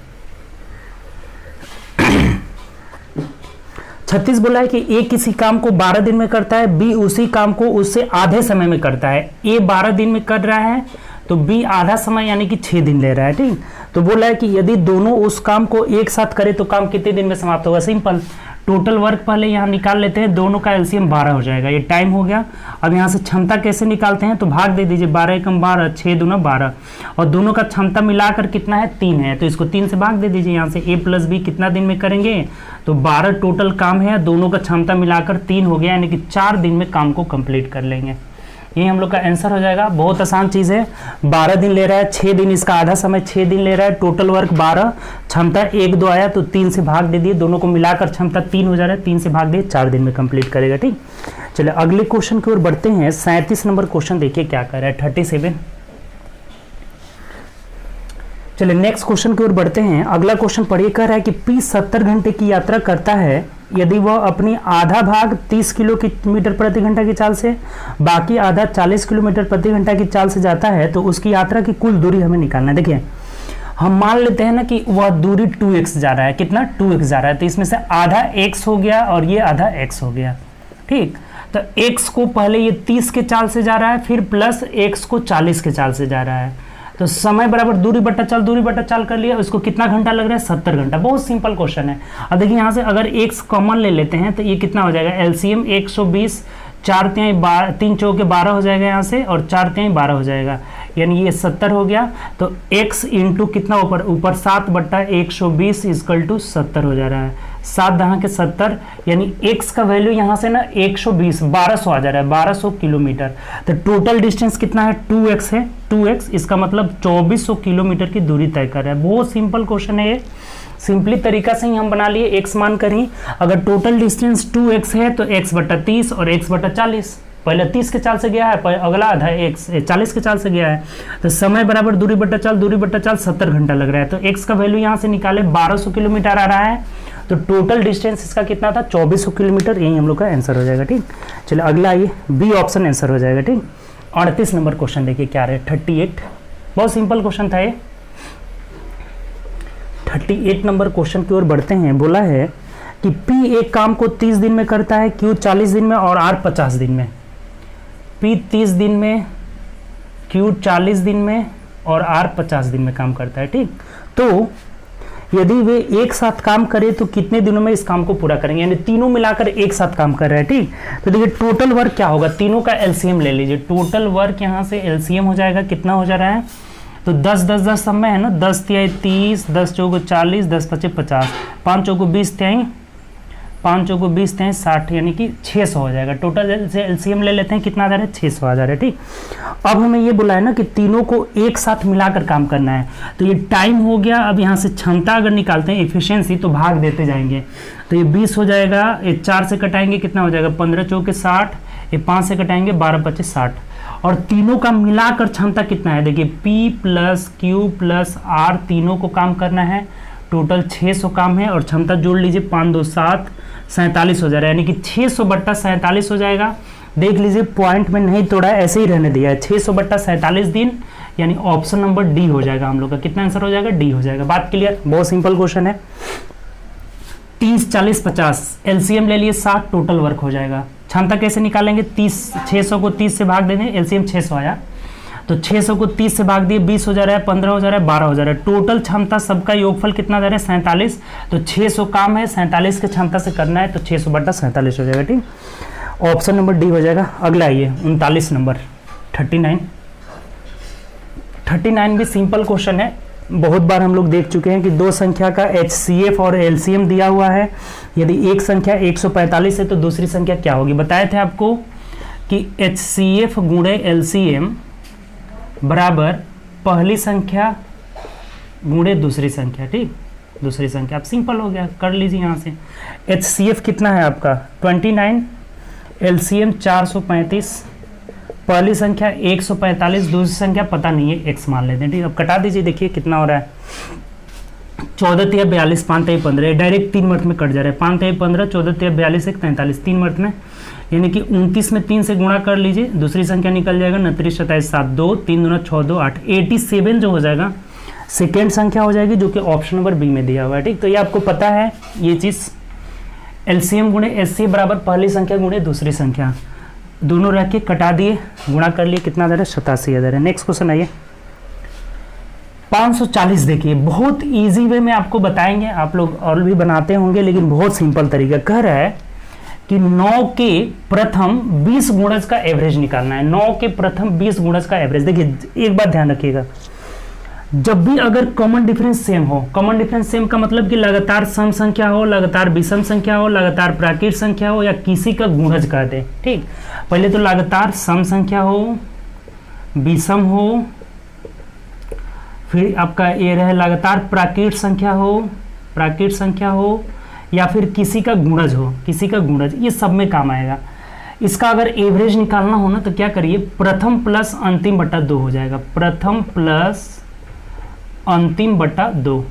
36 बोला है कि ए किसी काम को 12 दिन में करता है, बी उसी काम को उससे आधे समय में करता है। ए 12 दिन में कर रहा है तो बी आधा समय यानी कि 6 दिन ले रहा है, ठीक। तो बोला है कि यदि दोनों उस काम को एक साथ करे तो काम कितने दिन में समाप्त होगा। सिंपल, टोटल वर्क पहले यहाँ निकाल लेते हैं, दोनों का एलसीएम 12 हो जाएगा, ये टाइम हो गया। अब यहाँ से क्षमता कैसे निकालते हैं, तो भाग दे दीजिए, 12 एकम 12, 6 दूना 12, और दोनों का क्षमता मिलाकर कितना है, 3 है, तो इसको 3 से भाग दे दीजिए। यहाँ से ए प्लस बी कितना दिन में करेंगे, तो 12 टोटल काम है, दोनों का क्षमता मिलाकर 3 हो गया, यानी कि 4 दिन में काम को कंप्लीट कर लेंगे। ये हम लोग का आंसर हो जाएगा। बहुत आसान चीज़ है, 12 दिन ले रहा है, 6 दिन इसका आधा समय 6 दिन ले रहा है, टोटल वर्क 12, क्षमता 1 2 आया तो 3 से भाग दे दिए, दोनों को मिलाकर क्षमता 3 हो जा रहा है, 3 से भाग दिए, 4 दिन में कंप्लीट करेगा, ठीक। चलिए अगले क्वेश्चन की ओर बढ़ते हैं। 37 नंबर क्वेश्चन देखिए क्या कर रहा है, 37। चलिए नेक्स्ट क्वेश्चन की ओर बढ़ते हैं। अगला क्वेश्चन पढ़िए, कह रहा है कि पी 70 घंटे की यात्रा करता है, यदि वह अपनी आधा भाग 30 किलोमीटर प्रति घंटा की चाल से, बाकी आधा 40 किलोमीटर प्रति घंटा की चाल से जाता है, तो उसकी यात्रा की कुल दूरी हमें निकालना है। देखिए हम मान लेते हैं ना कि वह दूरी 2x जा रहा है, कितना 2x जा रहा है, तो इसमें से आधा x हो गया और ये आधा x हो गया, ठीक। तो x को पहले ये 30 के चाल से जा रहा है, फिर प्लस x को 40 के चाल से जा रहा है, तो समय बराबर दूरी बट्टा चाल कर लिया, उसको कितना घंटा लग रहा है, 70 घंटा। बहुत सिंपल क्वेश्चन है। अब देखिए यहाँ से अगर x कॉमन ले लेते हैं तो ये कितना हो जाएगा, एलसीएम 120, 4 तिहाई 3 चौके 12 हो जाएगा यहाँ से, और 4 तिहाई 12 हो जाएगा, यानी ये 70 हो गया। तो x इंटू कितना ऊपर 7/120 इक्वल टू 70 हो जा रहा है, 7 दहा के 70, यानी x का वैल्यू यहाँ से ना 120 1200 आ जा रहा है, 1200 किलोमीटर। तो टोटल डिस्टेंस कितना है, 2x है, 2x, इसका मतलब 2400 किलोमीटर की दूरी तय कर रहा है। बहुत सिंपल क्वेश्चन है ये, सिंपली तरीका से ही हम बना लिए, x मान कर ही। अगर टोटल डिस्टेंस 2x है तो x/30 और x/40, पहले 30 के चाल से गया है, अगला आधा 40 के चाल से गया है, तो समय बराबर दूरी बट्टा चाल 70 घंटा लग रहा है। तो x का वैल्यू यहाँ से निकाले 1200 किलोमीटर आ रहा है, तो टोटल डिस्टेंस इसका कितना था, 2400 किलोमीटर। यही हम लोग का आंसर हो जाएगा, ठीक। चलिए अगला आइए, बी ऑप्शन आंसर हो जाएगा, ठीक। 38 नंबर क्वेश्चन देखिए क्या रहे, 38, बहुत सिंपल क्वेश्चन था ये। 38 नंबर क्वेश्चन की ओर बढ़ते हैं। बोला है कि P एक काम को 30 दिन में करता है, Q 40 दिन में और R 50 दिन में। P 30 दिन में, Q 40 दिन में और R 50 दिन में काम करता है, ठीक। तो यदि वे एक साथ काम करें तो कितने दिनों में इस काम को पूरा करेंगे, यानी तीनों मिलाकर एक साथ काम कर रहे हैं, ठीक। तो देखिए टोटल वर्क क्या होगा, तीनों का एलसीएम ले लीजिए। टोटल वर्क यहाँ से एलसीएम हो जाएगा, कितना हो जा रहा है, तो 10 सब में है ना, 10 तिहाई 30, 10 चौको 40, 10 पचे 50, 5 चौको 20 तिहाई 5 चौको 20 तिहाई 60, यानी कि 600 हो जाएगा। टोटल से एलसीएम ले लेते हैं, कितना आ जा रहा है, 600 आ जा रहा है, ठीक। अब हमें ये बोला है ना कि तीनों को एक साथ मिलाकर काम करना है, तो ये टाइम हो गया। अब यहाँ से क्षमता अगर निकालते हैं, एफिशिएंसी, तो भाग देते जाएंगे, तो ये 20 हो जाएगा, ये 4 से कटाएंगे कितना हो जाएगा, 15 चौके 60, ये 5 से कटाएंगे 12 पचे 60, और तीनों का मिलाकर क्षमता कितना है, देखिए P plus Q plus R तीनों को काम करना है, टोटल 600 काम है, और क्षमता जोड़ लीजिए 5 2 7 47 हो जा रहा है, यानी कि 600/47 हो जाएगा। देख लीजिए पॉइंट में नहीं तोड़ा है, ऐसे ही रहने दिया है, 600/47 दिन, यानी ऑप्शन नंबर डी हो जाएगा हम लोग का। कितना आंसर हो जाएगा, डी हो जाएगा। बात क्लियर, बहुत सिंपल क्वेश्चन है। 30 40 50 एलसीएम ले लिए 60, टोटल वर्क हो जाएगा। क्षमता कैसे निकालेंगे, 600 को 30 से भाग देंगे, एलसीएम 600 आया, तो 600 को 30 से भाग दिए, 20 हो जा रहा है, 15 हो जा रहा है, 12 हो जा रहा है। टोटल क्षमता सबका योगफल कितना जा रहा है, 47, तो 600 काम है, 47 के क्षमता से करना है, तो 600/47 हो जाएगा, ठीक। ऑप्शन नंबर डी हो जाएगा। अगला आइए 39 नंबर, 39 भी सिंपल क्वेश्चन है। बहुत बार हम लोग देख चुके हैं कि दो संख्या का HCF और LCM दिया हुआ है। यदि एक संख्या 145 है तो दूसरी संख्या क्या होगी। बताए थे आपको कि HCF गुणे LCM बराबर पहली संख्या गुणे दूसरी संख्या, ठीक। दूसरी संख्या, अब सिंपल हो गया, कर लीजिए यहाँ से। HCF कितना है आपका 29, LCM 435, पहली संख्या 145, दूसरी संख्या पता नहीं है, x मान लेते हैं, ठीक। अब कटा दीजिए, देखिए कितना हो रहा है, 14 तिया 42, 5 तिया 15, डायरेक्ट 3 मिनट में कट जा रहा है। 5 तिया 15, 14 तिया 42, 1 43, 3 मिनट में, यानी कि 29 में 3 से गुणा कर लीजिए, दूसरी संख्या निकल जाएगा 29 27 7 2, 3 दूना 6 2 8, 87 जो हो जाएगा सेकेंड संख्या हो जाएगी, जो कि ऑप्शन नंबर बी में दिया हुआ है, ठीक। तो ये आपको पता है ये चीज़। एलसीएम गुणे एचसीएफ बराबर पहली संख्या गुणे दूसरी संख्या, दोनों रख के कटा दिए, गुणा कर लिए, कितना आ रहा है 87,000 है। नेक्स्ट क्वेश्चन आइए 540। देखिए बहुत इजी वे में आपको बताएंगे, आप लोग और भी बनाते होंगे लेकिन बहुत सिंपल तरीका। कह रहा है कि 9 के प्रथम 20 गुणज का एवरेज निकालना है। 9 के प्रथम 20 गुणज का एवरेज। देखिए एक बात ध्यान रखिएगा, जब भी अगर कॉमन डिफरेंस सेम हो, कॉमन डिफरेंस सेम का मतलब कि लगातार सम संख्या हो, लगातार विषम संख्या हो, लगातार प्राकृत संख्या हो या किसी का गुणज कह दे, ठीक। पहले तो लगातार सम संख्या हो, विषम हो, फिर आपका ये रहे लगातार प्राकृत संख्या हो, प्राकृत संख्या हो या फिर किसी का गुणज हो, किसी का गुणज, ये सब में काम आएगा। इसका अगर एवरेज निकालना हो ना तो क्या करिए, प्रथम प्लस अंतिम बटा 2 हो जाएगा। प्रथम प्लस अंतिम बटा 2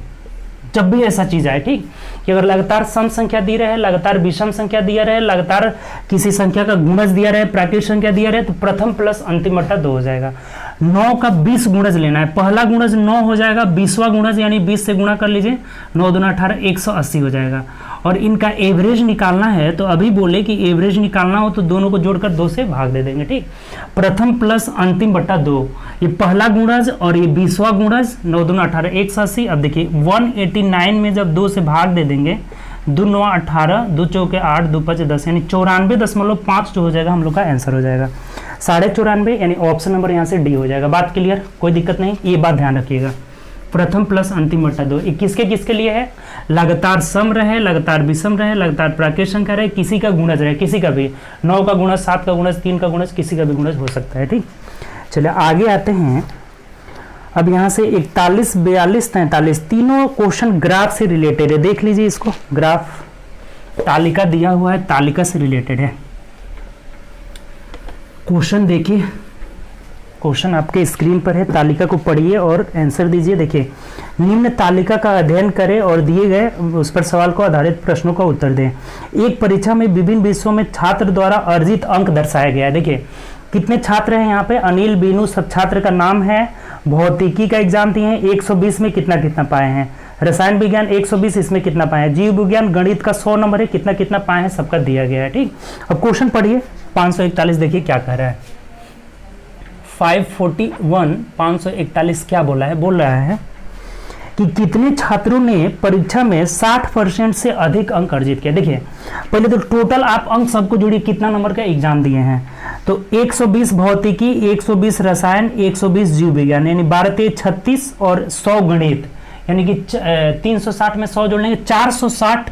जब भी ऐसा चीज आए, ठीक, कि अगर लगातार सम संख्या दी रहे, लगातार विषम संख्या दिया रहे, लगातार किसी संख्या का गुणज दिया रहे, प्राकृत संख्या दिया रहे, तो प्रथम प्लस अंतिम बटा 2 हो जाएगा। 9 का 20 गुणज लेना है। पहला गुणज 9 हो जाएगा, 20वां गुणज यानी 20 से गुणा कर लीजिए, 9 दूना 18, 180 हो जाएगा। और इनका एवरेज निकालना है तो अभी बोले कि एवरेज निकालना हो तो दोनों को जोड़कर 2 से भाग दे देंगे, ठीक। प्रथम प्लस अंतिम बटा 2, ये पहला गुणज और ये 20वां गुणज, 9 दूना 18, 180। अब देखिए 189 में जब 2 से भाग दे देंगे, 2 9 18, 2 चौके 8, 2 5 10 यानी 94.5 जो हो जाएगा हम लोग का आंसर हो जाएगा 94.5, यानी ऑप्शन नंबर यहाँ से डी हो जाएगा। बात क्लियर, कोई दिक्कत नहीं, ये बात ध्यान रखिएगा। प्रथम प्लस अंतिम बटा 2 ये किसके किसके लिए है, लगातार सम रहे, लगातार विषम रहे, लगातार प्राकृत संख्या रहे, किसी का गुणज रहे, किसी का भी 9 का गुणज, 7 का गुणज, 3 का गुणज, किसी का भी गुणज हो सकता है, ठीक। चलिए आगे आते हैं। अब यहाँ से 41, 42, 43 तीनों क्वेश्चन ग्राफ से रिलेटेड है। देख लीजिए इसको, ग्राफ तालिका दिया हुआ है, तालिका से रिलेटेड है क्वेश्चन। देखिए क्वेश्चन आपके स्क्रीन पर है, तालिका को पढ़िए और आंसर दीजिए। देखिए, निम्न तालिका का अध्ययन करें और दिए गए उस पर सवाल को आधारित प्रश्नों का उत्तर दें। एक परीक्षा में विभिन्न विषयों में छात्र द्वारा अर्जित अंक दर्शाया गया है। देखिए कितने छात्र हैं यहाँ पे, अनिल, बीनू सब छात्र का नाम है। भौतिकी का एग्जाम दिए हैं, 120 में कितना कितना पाए हैं। रसायन विज्ञान 120, इसमें कितना पाए हैं। जीव विज्ञान गणित का 100 नंबर है, कितना कितना पाए हैं सबका दिया गया है, ठीक। अब क्वेश्चन पढ़िए 541। देखिए क्या कह रहा है, 541 541 क्या बोला है, बोल रहा है कि कितने छात्रों ने परीक्षा में 60% से अधिक अंक अर्जित किया। देखिए पहले तो टोटल आप अंक सबको जोड़िए, कितना नंबर का एग्जाम दिए हैं। तो 120 भौतिकी, 120 रसायन, 120 जीव विज्ञान, यानी 12 36 और 100 गणित, यानी कि 360 में 100 जोड़ लेंगे, 460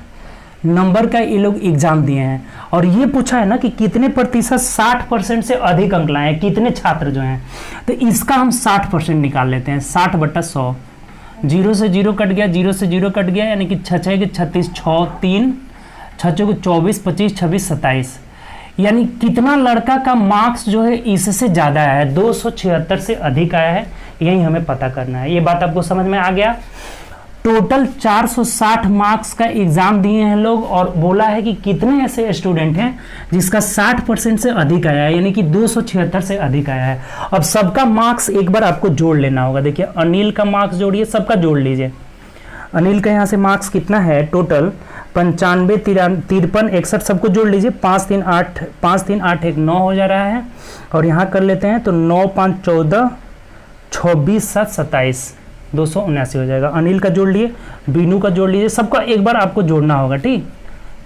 नंबर का ये लोग एग्जाम दिए हैं। और ये पूछा है ना कि कितने प्रतिशत 60% से अधिक अंक लाए हैं, कितने छात्र जो हैं। तो इसका हम 60% निकाल लेते हैं, 60 बटा 100। 0 से 0 कट गया, 0 से 0 कट गया, यानी कि 6 के 36, 6 3 6 के 24, 25 26 27, यानी कितना लड़का का मार्क्स जो है इससे ज़्यादा है, 276 से अधिक आया है, यही हमें पता करना है। ये बात आपको समझ में आ गया। टोटल 460 मार्क्स का एग्जाम दिए हैं लोग, और बोला है कि कितने ऐसे स्टूडेंट हैं जिसका 60% से अधिक आया है, यानी कि 276 से अधिक आया है। अब सबका मार्क्स एक बार आपको जोड़ लेना होगा। देखिए अनिल का मार्क्स जोड़िए, सबका जोड़ लीजिए। अनिल का यहाँ से मार्क्स कितना है टोटल, 95 53 61, सबको जोड़ लीजिए। 5 3 8 1 9 हो जा रहा है, और यहाँ कर लेते हैं तो 9 5 14 26 7 27, 279 हो जाएगा। अनिल का जोड़ लिए, बीनू का जोड़ लीजिए, सबका एक बार आपको जोड़ना होगा, ठीक।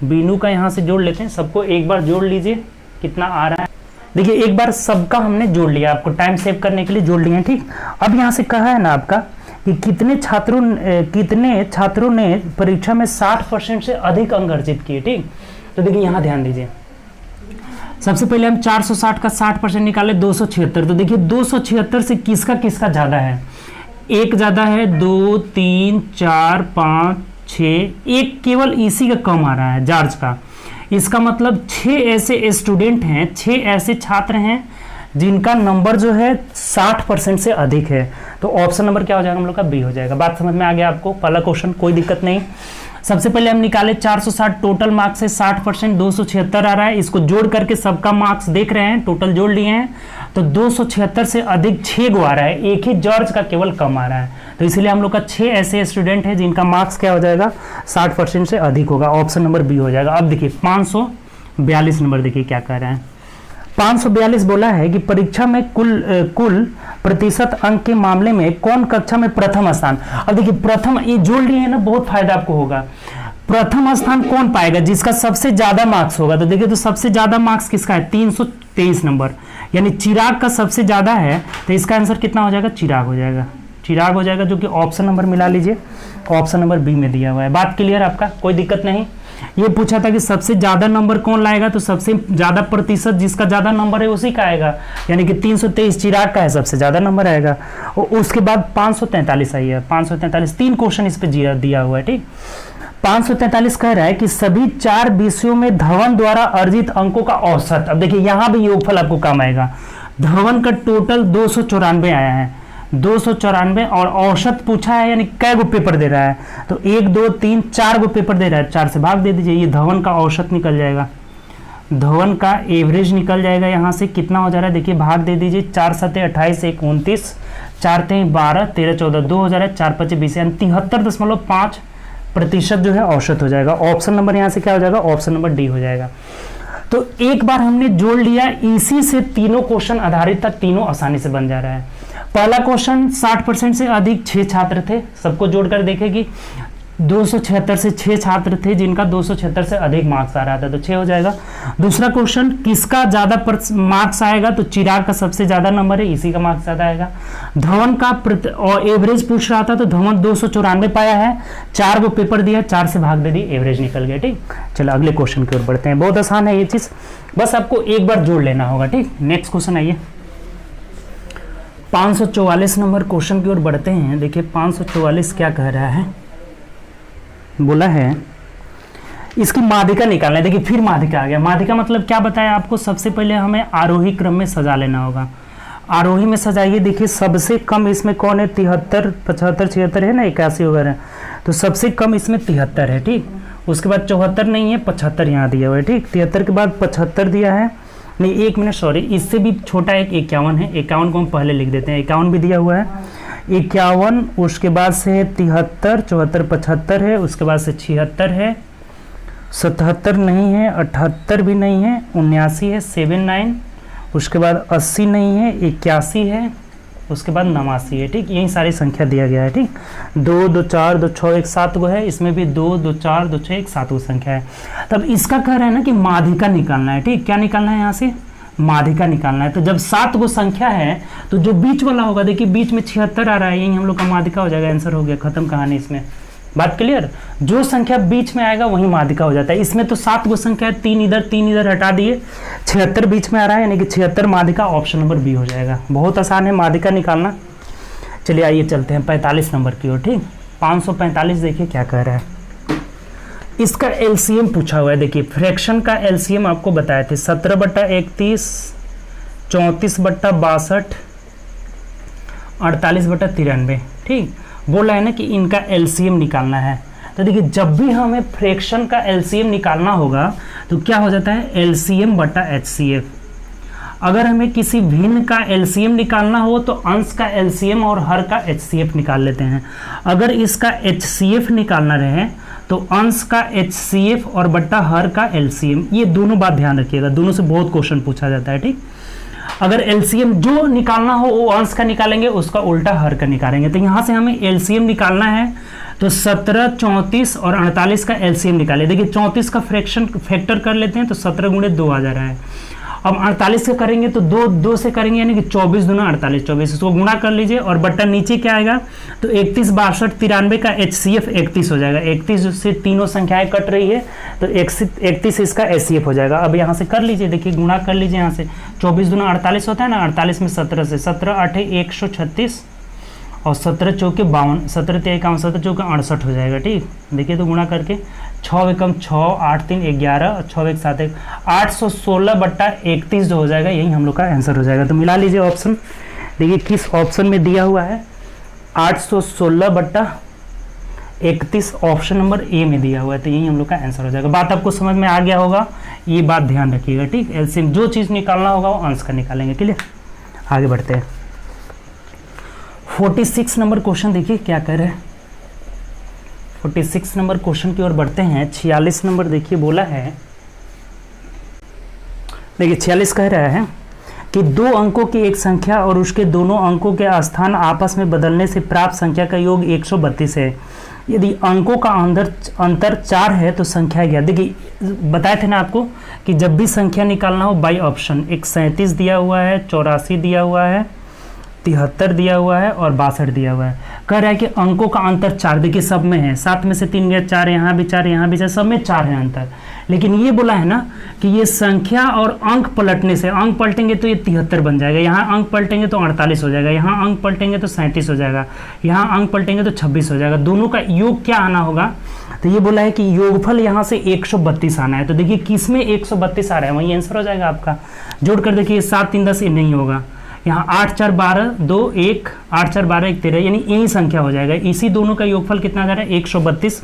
बीनू का यहाँ से जोड़ लेते हैं, सबको एक बार जोड़ लीजिए, कितना आ रहा है। देखिए एक बार सबका हमने जोड़ लिया, आपको टाइम सेव करने के लिए जोड़ लिए हैं, ठीक। अब यहाँ से कहा है ना आपका कि कितने छात्रों ने परीक्षा में 60% से अधिक अंक अर्जित किए, ठीक। तो देखिए यहाँ ध्यान दीजिए, सबसे पहले हम 460 का 60% निकाले, 276। तो देखिए 276 से किसका किसका ज्यादा है, एक ज्यादा है, 2 3 4 5 6, एक केवल इसी का कम आ रहा है, जॉर्ज का। इसका मतलब 6 ऐसे स्टूडेंट हैं, 6 ऐसे छात्र हैं जिनका नंबर जो है 60% से अधिक है। तो ऑप्शन नंबर क्या हो जाएगा हम लोग का, बी हो जाएगा। बात समझ में आ गया आपको, पहला क्वेश्चन कोई दिक्कत नहीं। सबसे पहले हम निकाले 460, टोटल मार्क्स है 60%, 276 आ रहा है। इसको जोड़ करके सबका मार्क्स देख रहे हैं, टोटल जोड़ लिए हैं, तो 276 से अधिक 6 गो आ रहा है, एक ही जॉर्ज का केवल कम आ रहा है। तो इसीलिए हम लोग का 6 ऐसे स्टूडेंट हैं जिनका मार्क्स क्या हो जाएगा 60% से अधिक होगा, ऑप्शन नंबर बी हो जाएगा। अब देखिए 542 नंबर देखिए क्या कह रहे हैं। 542 बोला है कि परीक्षा में कुल प्रतिशत अंक के मामले में कौन कक्षा में प्रथम स्थान। अब देखिए प्रथम, ये जोड़ लिए है ना, बहुत फायदा आपको होगा। प्रथम स्थान कौन पाएगा, जिसका सबसे ज्यादा मार्क्स होगा। तो देखिए तो सबसे ज्यादा मार्क्स किसका है 323 नंबर, यानी चिराग का सबसे ज्यादा है। तो इसका आंसर कितना हो जाएगा, चिराग हो जाएगा, चिराग हो जाएगा, जो कि ऑप्शन नंबर मिला लीजिए, ऑप्शन नंबर बी में दिया हुआ है। बात क्लियर आपका, कोई दिक्कत नहीं। ये पूछा था कि सबसे ज्यादा नंबर कौन लाएगा, तो सबसे ज्यादा प्रतिशत जिसका ज्यादा नंबर है उसी का आएगा, यानी कि 323 चिराग का है, सबसे ज्यादा नंबर आएगा। और उसके बाद 543 आई है, 543, 3 क्वेश्चन इस पे दिया हुआ है, ठीक। 543 कह रहा है कि सभी 4 विषयों में धवन द्वारा अर्जित अंकों का औसत। अब देखिए यहां भी योगफल आपको कम आएगा। धवन का टोटल 294 आया है, 294, और औसत पूछा है, यानी कै गो पेपर दे रहा है, तो 1 2 3 4 गो पेपर दे रहा है, 4 से भाग दे दीजिए, ये धवन का औसत निकल जाएगा, धवन का एवरेज निकल जाएगा। यहाँ से कितना हो जा रहा है देखिए, भाग दे दीजिए, 4 7 28 1 29, 4 3 12 13 14 2 हो जा रहा है, 4 5 20, यानी 73.5% जो है औसत हो जाएगा। ऑप्शन नंबर यहाँ से क्या हो जाएगा, ऑप्शन नंबर डी हो जाएगा। तो एक बार हमने जोड़ लिया, इसी से तीनों क्वेश्चन आधारित था, तीनों आसानी से बन जा रहा है। पहला क्वेश्चन 60% से अधिक 6 छात्र थे, सबको जोड़कर देखेगी, 276 से 6 छात्र थे जिनका 276 से अधिक मार्क्स आ रहा था, तो 6 हो जाएगा। दूसरा क्वेश्चन किसका ज्यादा मार्क्स आएगा, तो चिराग का सबसे ज्यादा नंबर है, इसी का मार्क्स ज्यादा आएगा। धवन का एवरेज पूछ रहा था, तो धवन 294 पाया है, 4 गो पेपर दिया, 4 से भाग दे दी, एवरेज निकल गया, ठीक। चलो अगले क्वेश्चन की ओर बढ़ते हैं, बहुत आसान है ये चीज, बस आपको एक बार जोड़ लेना होगा, ठीक। नेक्स्ट क्वेश्चन आइए, 544 नंबर क्वेश्चन की ओर बढ़ते हैं। देखिए 544 क्या कह रहा है, बोला है इसकी माध्यिका निकालना है। देखिए फिर माध्यिका आ गया। माध्यिका मतलब क्या बताया आपको, सबसे पहले हमें आरोही क्रम में सजा लेना होगा। आरोही में सजाइए, देखिए सबसे कम इसमें कौन है, 73 75 76 है ना, 81 वगैरह, तो सबसे कम इसमें 73 है, ठीक। उसके बाद 74 नहीं है, 75 यहाँ दिया हुआ है, ठीक। 73 के बाद 75 दिया है, नहीं 1 मिनट सॉरी, इससे भी छोटा एक 51 है, 51 को हम पहले लिख देते हैं, 51 भी दिया हुआ है, 51, उसके बाद से है 73, 74 75 है, उसके बाद से 76 है, 77 नहीं है, 78 भी नहीं है, 79 है, 79, उसके बाद 80 नहीं है, 81 है, उसके बाद 89 है, ठीक। यही सारी संख्या दिया गया है, ठीक। 2 2 4 2 6 1 7 गो है, इसमें भी 2 2 4 2 6 1 7 गो संख्या है। तब इसका कह रहे हैं ना कि माध्यिका निकालना है, ठीक। क्या निकालना है यहाँ से, माध्यिका निकालना है। तो जब 7 गो संख्या है तो जो बीच वाला होगा, देखिए बीच में 76 आ रहा है, यही हम लोग का माध्यिका हो जाएगा, आंसर हो गया, खत्म कहानी इसमें। बात क्लियर, जो संख्या बीच में आएगा वही माध्यिका हो जाता है। इसमें तो 7 गो संख्या है, 3 इधर हटा दिए, 76 बीच में आ रहा है, यानी कि 76 माध्यिका, ऑप्शन नंबर बी हो जाएगा। बहुत आसान है माध्यिका निकालना। चलिए आइए चलते हैं 45 नंबर की ओर, ठीक। 545 देखिए क्या कह रहा है, इसका एलसीएम पूछा हुआ है। देखिए फ्रैक्शन का एलसीएम आपको बताए थे, 17/31, 34/62, 48/93, ठीक। बोला है ना कि इनका एलसीएम निकालना है। तो देखिए जब भी हमें फ्रैक्शन का एलसीएम निकालना होगा तो क्या हो जाता है, LCM/HCF। अगर हमें किसी भिन्न का एलसीएम निकालना हो तो अंश का एलसीएम और हर का HCF निकाल लेते हैं। अगर इसका HCF निकालना रहे तो अंश का HCF और बट्टा हर का LCM, ये दोनों बात ध्यान रखिएगा, दोनों से बहुत क्वेश्चन पूछा जाता है, ठीक। अगर LCM जो निकालना हो वो अंश का निकालेंगे, उसका उल्टा हर का निकालेंगे। तो यहाँ से हमें LCM निकालना है, तो 17, 34 और 48 का LCM निकाले। देखिए 34 का फ्रैक्शन फैक्टर कर लेते हैं तो 17 × 2 आ जा रहा है। अब 48 का करेंगे तो 2 से करेंगे, यानी कि 24 दूना 48, 24 इसको गुणा कर लीजिए, और बट्टा नीचे क्या आएगा, तो 31, 62, 93 का HCF 31 हो जाएगा। 31 से तीनों संख्याएं कट रही है तो 31 इसका HCF हो जाएगा। अब यहाँ से कर लीजिए, देखिए गुणा कर लीजिए, यहाँ से 24 दूना 48 होता है ना, 48 में 17 से 17 8 136 और 17 चौके 52, 17 3 51, 17 चौके 68 हो जाएगा, ठीक। देखिए तो गुणा करके 6 एकम 6, 8 3 11 और 6 1 7 1, 816/31 जो हो जाएगा, यही हम लोग का आंसर हो जाएगा। तो मिला लीजिए ऑप्शन, देखिए किस ऑप्शन में दिया हुआ है, 816/31 ऑप्शन नंबर ए में दिया हुआ है, तो यही हम लोग का आंसर हो जाएगा। बात आपको समझ में आ गया होगा, ये बात ध्यान रखिएगा, ठीक। एलसीएम जो चीज़ निकालना होगा वो अंश का निकालेंगे, क्लियर। आगे बढ़ते हैं 46 नंबर क्वेश्चन देखिए क्या कह रहे हैं। 46 नंबर क्वेश्चन की ओर बढ़ते हैं। 46 नंबर देखिए बोला है, देखिए 46 कह रहा है कि दो अंकों की एक संख्या और उसके दोनों अंकों के स्थान आपस में बदलने से प्राप्त संख्या का योग 132 है। यदि अंकों का अंतर 4 है तो संख्या क्या। देखिए बताए थे ना आपको कि जब भी संख्या निकालना हो बाई ऑप्शन, एक 37 दिया हुआ है, 84 दिया हुआ है, 73 दिया हुआ है और 62 दिया हुआ है। कह रहा है कि अंकों का अंतर 4, देखिए सब में है, 7 में से 3 गया, 4 यहाँ भी 4 यहाँ भी 4, सब में 4 है अंतर। लेकिन ये बोला है ना कि ये संख्या और अंक पलटने से, अंक पलटेंगे तो ये 73 बन जाएगा, यहाँ अंक पलटेंगे तो 48 हो जाएगा, यहाँ अंक पलटेंगे तो 37 हो जाएगा, यहाँ अंक पलटेंगे तो 26 हो जाएगा। दोनों का योग क्या आना होगा, तो ये बोला है कि योगफल यहाँ से 132 आना है। तो देखिए किस में 132 आ रहा है, वही आंसर हो जाएगा आपका। जोड़ कर देखिए 7 3 10 ये नहीं होगा, यहाँ 8 4 12 2 1, 8 4 12 1 13, यानी यही संख्या हो जाएगा। इसी दोनों का योगफल कितना आ रहा है 132,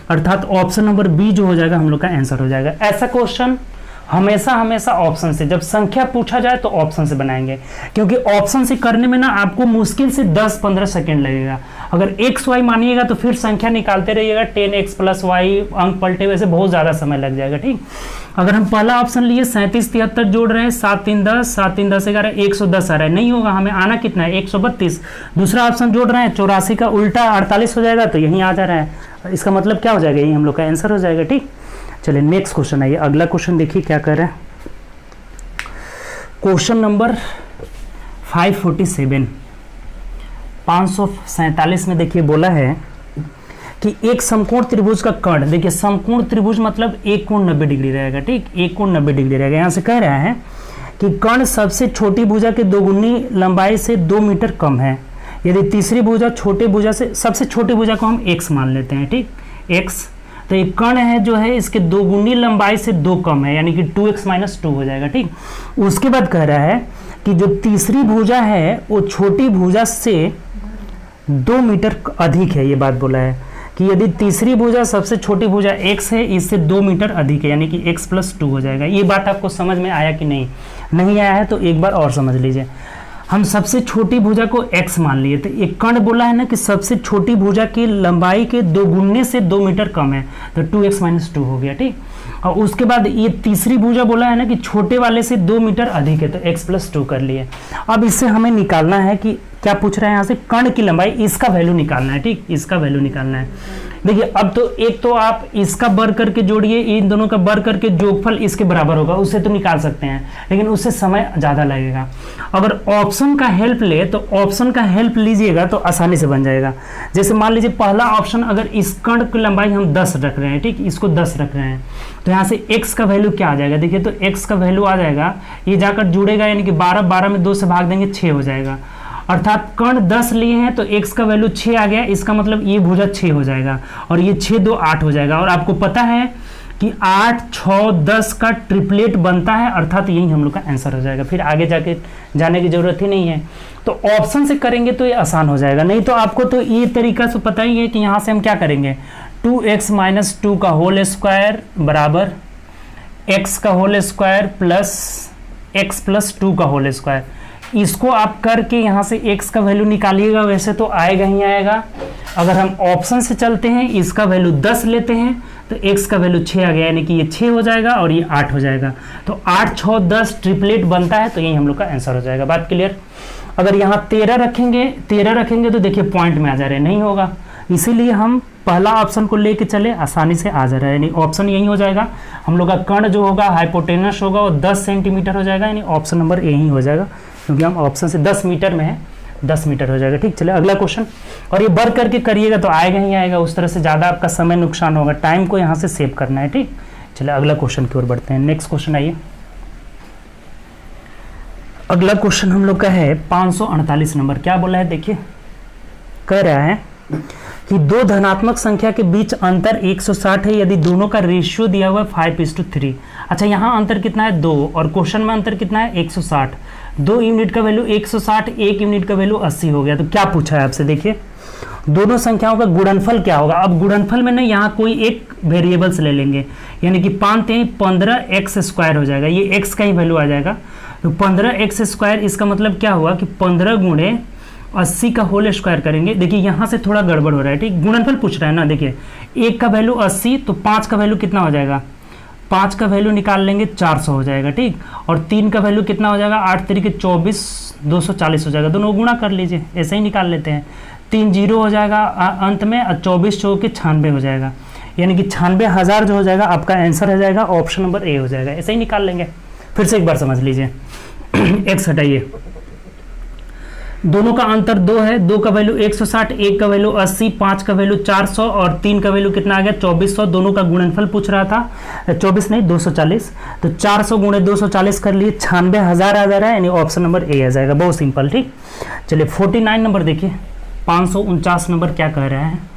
अर्थात ऑप्शन नंबर बी जो हो जाएगा हम लोग का आंसर हो जाएगा। ऐसा क्वेश्चन हमेशा ऑप्शन से, जब संख्या पूछा जाए तो ऑप्शन से बनाएंगे, क्योंकि ऑप्शन से करने में ना आपको मुश्किल से 10-15 सेकंड लगेगा। अगर एक्स वाई मानिएगा तो फिर संख्या निकालते रहिएगा, 10x + y अंक पलटे, वैसे बहुत ज़्यादा समय लग जाएगा। ठीक, अगर हम पहला ऑप्शन लिए 37 73 जोड़ रहे हैं, 7 3 10, 7 3 10 11 110 आ रहा है, नहीं होगा, हमें आना कितना है 132। दूसरा ऑप्शन जोड़ रहे हैं 84 का उल्टा 48 हो जाएगा, तो यहीं आ जा रहा है, इसका मतलब क्या हो जाएगा, यही हम लोग का आंसर हो जाएगा। ठीक, चलिए नेक्स्ट क्वेश्चन आइए। अगला क्वेश्चन देखिए क्या कर रहे हैं। क्वेश्चन नंबर 547 547 में देखिए बोला है कि एक समकोण त्रिभुज का कर्ण, देखिए समकोण त्रिभुज मतलब एक कोण 90 डिग्री रहेगा। ठीक, एक कोण 90 डिग्री रहेगा। यहाँ से कह रहा है कि कर्ण सबसे छोटी भुजा के दोगुनी लंबाई से 2 मीटर कम है। यदि तीसरी भुजा छोटे भुजा से, सबसे छोटी भुजा को हम x मान लेते हैं। ठीक, x, तो एक कर्ण है जो है इसके दोगुनी लंबाई से 2 कम है, यानी कि 2x - 2 हो जाएगा। ठीक, उसके बाद कह रहा है कि जो तीसरी भुजा है वो छोटी भुजा से 2 मीटर अधिक है। ये बात बोला है कि यदि तीसरी भुजा सबसे छोटी भुजा x है, इससे 2 मीटर अधिक है, यानी कि x + 2 हो जाएगा। ये बात आपको समझ में आया कि नहीं, नहीं आया है तो एक बार और समझ लीजिए। हम सबसे छोटी भुजा को x मान लिए, तो एक कर्ण बोला है ना कि सबसे छोटी भुजा की लंबाई के दोगुने से 2 मीटर कम है, तो 2x - 2 हो गया। ठीक, और उसके बाद ये तीसरी भुजा बोला है ना कि छोटे वाले से 2 मीटर अधिक है, तो x + 2 कर लिए। अब इससे हमें निकालना है कि क्या पूछ रहा है यहाँ से, कर्ण की लंबाई, इसका वैल्यू निकालना है। ठीक, इसका वैल्यू निकालना है। देखिए अब तो एक तो आप इसका बर करके जोड़िए, इन दोनों का बर करके जोगफल इसके बराबर होगा, उससे तो निकाल सकते हैं, लेकिन उससे समय ज़्यादा लगेगा। अगर ऑप्शन का हेल्प ले तो ऑप्शन का हेल्प लीजिएगा तो आसानी से बन जाएगा। जैसे मान लीजिए पहला ऑप्शन, अगर इस कर्ण की लंबाई हम 10 रख रहे हैं, ठीक, इसको 10 रख रहे हैं, तो यहाँ से x का वैल्यू क्या आ जाएगा, देखिए तो x का वैल्यू आ जाएगा, ये जाकर जुड़ेगा, यानी कि 12 में 2 से भाग देंगे 6 हो जाएगा। अर्थात कर्ण 10 लिए हैं तो x का वैल्यू 6 आ गया, इसका मतलब ये भुजा 6 हो जाएगा, और ये 6 2 8 हो जाएगा। और आपको पता है कि 8 6 10 का ट्रिपलेट बनता है, अर्थात यही हम लोग का आंसर हो जाएगा। फिर आगे जाके जाने की जरूरत ही नहीं है, तो ऑप्शन से करेंगे तो ये आसान हो जाएगा। नहीं तो आपको तो ये तरीका से पता ही है कि यहाँ से हम क्या करेंगे, 2x - 2 का होल स्क्वायर बराबर x का होल स्क्वायर प्लस x + 2 का होल स्क्वायर, इसको आप करके यहाँ से x का वैल्यू निकालिएगा, वैसे तो आएगा ही आएगा। अगर हम ऑप्शन से चलते हैं, इसका वैल्यू 10 लेते हैं तो x का वैल्यू 6 आ गया, यानी कि ये 6 हो जाएगा और ये 8 हो जाएगा। तो 8 6 10 ट्रिपलेट बनता है, तो यही हम लोग का आंसर हो जाएगा। बात क्लियर। अगर यहाँ 13 रखेंगे तो देखिए पॉइंट में आ जा रहे, नहीं होगा, इसीलिए हम पहला ऑप्शन को लेके चले, आसानी से आ जा रहा है, यानी ऑप्शन यही हो जाएगा। हम लोग का कर्ण जो होगा हाइपोटेनस होगा वो 10 सेंटीमीटर हो जाएगा, यानी ऑप्शन नंबर यही हो जाएगा, क्योंकि हम ऑप्शन से 10 मीटर में है, 10 मीटर हो जाएगा। ठीक, चले अगला क्वेश्चन, और ये बर करके करिएगा तो आएगा ही आएगा, उस तरह से ज़्यादा आपका समय नुकसान होगा, टाइम को यहाँ से सेव करना है। ठीक, चले अगला क्वेश्चन की ओर बढ़ते हैं। नेक्स्ट क्वेश्चन आइए। अगला क्वेश्चन हम लोग का है 548 नंबर। क्या बोला है देखिए, कह रहा है कि दो धनात्मक संख्या के बीच अंतर 160 है यदि दोनों का रेशियो दिया हुआ है 5:3। अच्छा, यहाँ अंतर कितना है 2, और क्वेश्चन में अंतर कितना है 160। 2 यूनिट का वैल्यू 160, 1 यूनिट का वैल्यू 80 हो गया। तो क्या पूछा है आपसे, देखिए दोनों संख्याओं का गुणनफल क्या होगा। अब गुणनफल में ना यहाँ कोई एक वेरिएबल्स ले लेंगे, यानी कि 5 3 15x² हो जाएगा, ये x का ही वैल्यू आ जाएगा। तो 15x², इसका मतलब क्या हुआ कि 15 × 80 का होल स्क्वायर करेंगे। देखिए यहाँ से थोड़ा गड़बड़ हो रहा है, ठीक, गुणनफल पूछ रहा है ना। देखिए 1 का वैल्यू 80, तो 5 का वैल्यू कितना हो जाएगा, 5 का वैल्यू निकाल लेंगे 400 हो जाएगा, ठीक। और 3 का वैल्यू कितना हो जाएगा, 8 तरीके 24, 240 हो जाएगा। दोनों गुणा कर लीजिए, ऐसे ही निकाल लेते हैं। 3 जीरो हो जाएगा अंत में, और 24 चौके 96 हो जाएगा, यानी कि 96,000 जो हो जाएगा आपका आंसर हो जाएगा, ऑप्शन नंबर ए हो जाएगा। ऐसे ही निकाल लेंगे। फिर से एक बार समझ लीजिए। x हटाइए, दोनों का अंतर 2 है, 2 का वैल्यू 160, 1 का वैल्यू 80, 5 का वैल्यू 400 और 3 का वैल्यू कितना आ गया 2400। दोनों का गुणनफल पूछ रहा था, 24 नहीं 240, तो 400 गुणे 240 कर लिए, 96,000 आ जा रहा है, यानी ऑप्शन नंबर ए आ जाएगा। बहुत सिंपल, ठीक। चलिए 49 नंबर देखिए, 549 नंबर क्या कह रहा है।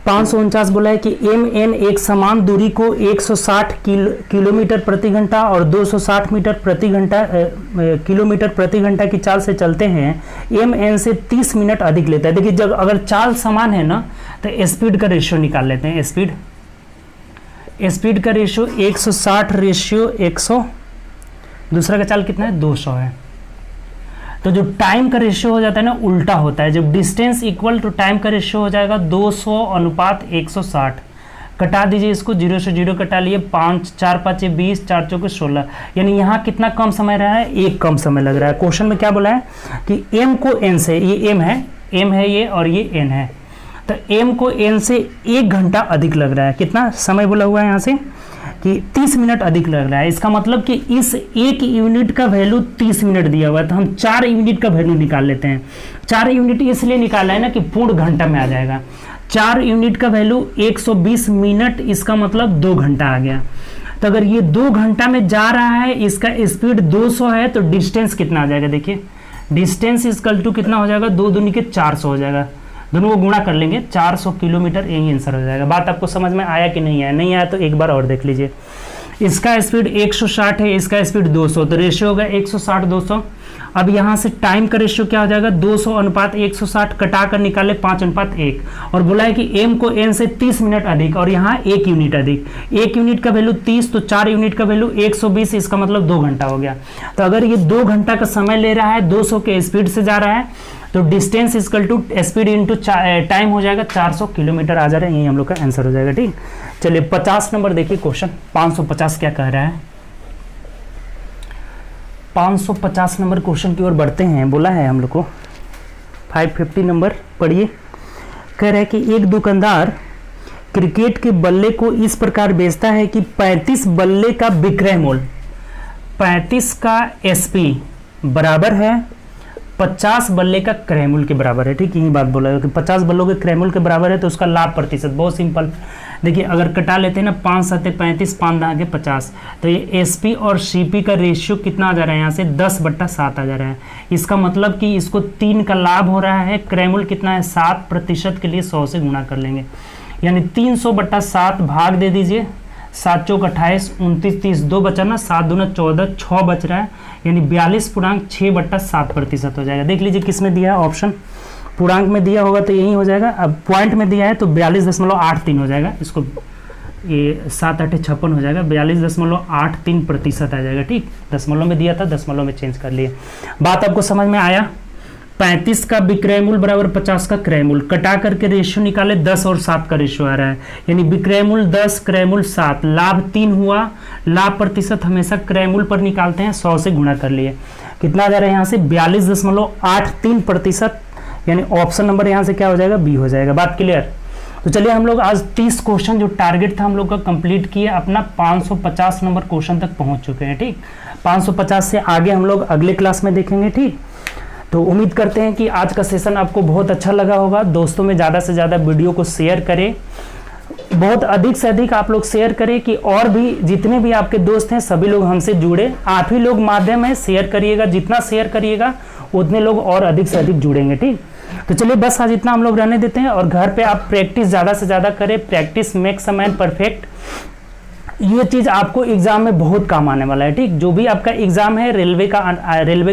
549 बोला है कि एम एन एक समान दूरी को 160 किलोमीटर प्रति घंटा और 260 किलोमीटर प्रति घंटा की चाल से चलते हैं। एम एन से 30 मिनट अधिक लेता है। देखिए जब अगर चाल समान है ना, तो स्पीड का रेशियो निकाल लेते हैं। स्पीड का रेशियो 160 रेशियो 100, दूसरा का चाल कितना है 200 है। तो जो टाइम का रेशियो हो जाता है ना, उल्टा होता है। जब डिस्टेंस इक्वल टू टाइम का रेशियो हो जाएगा 200 अनुपात 160। कटा दीजिए इसको, 0 से 0 कटा लिए, 5 4 5 20, 4 चौके 16, यानी यहाँ कितना कम समय रहा है, 1 कम समय लग रहा है। क्वेश्चन में क्या बोला है कि m को n से, ये m है ये, और ये n है, तो m को n से 1 घंटा अधिक लग रहा है। कितना समय बोला हुआ है यहाँ से कि 30 मिनट अधिक लग रहा है। इसका मतलब कि इस 1 यूनिट का वैल्यू 30 मिनट दिया हुआ है, तो हम 4 यूनिट का वैल्यू निकाल लेते हैं। 4 यूनिट इसलिए निकाला है ना कि पूर्ण घंटा में आ जाएगा। 4 यूनिट का वैल्यू 120 मिनट, इसका मतलब 2 घंटा आ गया। तो अगर ये 2 घंटा में जा रहा है, इसका स्पीड 200 है, तो डिस्टेंस कितना आ जाएगा, देखिए डिस्टेंस इक्वल टू कितना हो जाएगा, 2 दूनी के 400 हो जाएगा। दोनों को गुणा कर लेंगे, 400 किलोमीटर, यही आंसर हो जाएगा। बात आपको समझ में आया कि नहीं आया? नहीं आया तो एक बार और देख लीजिए। इसका स्पीड 160 है, इसका स्पीड 200, तो रेशियो होगा 160 200। अब यहाँ से टाइम का रेशियो क्या हो जाएगा, 200 अनुपात 160, कटा कर निकाले 5 अनुपात 1, और बोला है कि m को n से 30 मिनट अधिक, और यहाँ 1 यूनिट अधिक। 1 यूनिट का वैल्यू 30, तो 4 यूनिट का वैल्यू 120, इसका मतलब 2 घंटा हो गया। तो अगर ये 2 घंटा का समय ले रहा है, 200 के स्पीड से जा रहा है, तो distance equal to speed into time हो जाएगा, 400 किलोमीटर आ जा रहा है। यही हम लोग का आंसर हो जाएगा, ठीक। चलिए 50 नंबर देखिए क्वेश्चन। 550 क्या कह रहा है, 550 नंबर क्वेश्चन की ओर बढ़ते हैं। बोला है हम लोग को 550 नंबर पढ़िए। कह रहा है कि एक दुकानदार क्रिकेट के बल्ले को इस प्रकार बेचता है कि 35 बल्ले का विक्रय मूल्य 35 का एसपी बराबर है 50 बल्ले का क्रय मूल्य के बराबर है, ठीक। यही बात बोला है कि 50 बल्लों के क्रय मूल्य के बराबर है, तो उसका लाभ प्रतिशत बहुत सिंपल। देखिए अगर कटा लेते हैं ना, 5 7 35, 5 10 50, तो ये एसपी और सीपी का रेशियो कितना आ जा रहा है, यहाँ से 10/7 आ जा रहा है। इसका मतलब कि इसको 3 का लाभ हो रहा है। क्रय मूल्य कितना है, 7% के लिए 100 से गुणा कर लेंगे, यानी 300/7 भाग दे दीजिए। 7 चौक 28, 29 30, 2 बचा ना, 7 दूना 14, 6 बच रहा है, यानी 42.6/7% हो जाएगा। देख लीजिए किस में दिया है, ऑप्शन पूर्णांक में दिया होगा तो यही हो जाएगा। अब पॉइंट में दिया है तो 42.83 हो जाएगा। इसको ये 7 8 56 हो जाएगा, 42.83% आ जाएगा, ठीक। दशमलव में दिया था, दशमलव में चेंज कर लिए। बात आपको समझ में आया। 35 का विक्रय मूल्य बराबर 50 का क्रय मूल्य, कटा करके रेशियो निकाले, 10 और 7 का रेशियो आ रहा है, यानी विक्रय मूल्य 10 क्रय मूल्य 7, लाभ 3 हुआ। लाभ प्रतिशत हमेशा क्रय मूल्य पर निकालते हैं, 100 से गुणा कर लिए। कितना आ जा रहा है यहाँ से, 42.83%, यानी ऑप्शन नंबर यहाँ से क्या हो जाएगा, बी हो जाएगा। बात क्लियर। तो चलिए हम लोग आज 30 क्वेश्चन जो टारगेट था हम लोग का कंप्लीट किए, अपना 550 नंबर क्वेश्चन तक पहुंच चुके हैं, ठीक। 550 से आगे हम लोग अगले क्लास में देखेंगे, ठीक। तो उम्मीद करते हैं कि आज का सेशन आपको बहुत अच्छा लगा होगा। दोस्तों में ज़्यादा से ज़्यादा वीडियो को शेयर करें, बहुत अधिक से अधिक आप लोग शेयर करें कि और भी जितने भी आपके दोस्त हैं सभी लोग हमसे जुड़े। आप ही लोग माध्यम है, शेयर करिएगा, जितना शेयर करिएगा उतने लोग और अधिक से अधिक जुड़ेंगे, ठीक। तो चलिए बस आज इतना हम लोग रहने देते हैं, और घर पे आप प्रैक्टिस ज़्यादा से ज़्यादा करें। Practice makes a man perfect, ये चीज़ आपको एग्जाम में बहुत काम आने वाला है, ठीक। जो भी आपका एग्जाम है, रेलवे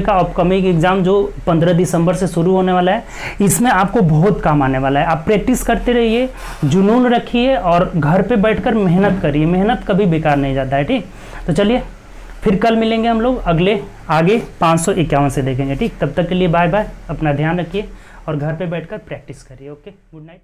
का अपकमिंग एग्जाम जो 15 दिसंबर से शुरू होने वाला है, इसमें आपको बहुत काम आने वाला है। आप प्रैक्टिस करते रहिए, जुनून रखिए, और घर पे बैठकर मेहनत करिए। मेहनत कभी बेकार नहीं जाता है, ठीक। तो चलिए फिर कल मिलेंगे हम लोग अगले आगे 551 से देखेंगे। ठीक, तब तक के लिए बाय बाय, अपना ध्यान रखिए और घर पे बैठकर प्रैक्टिस करिए। Okay, good night.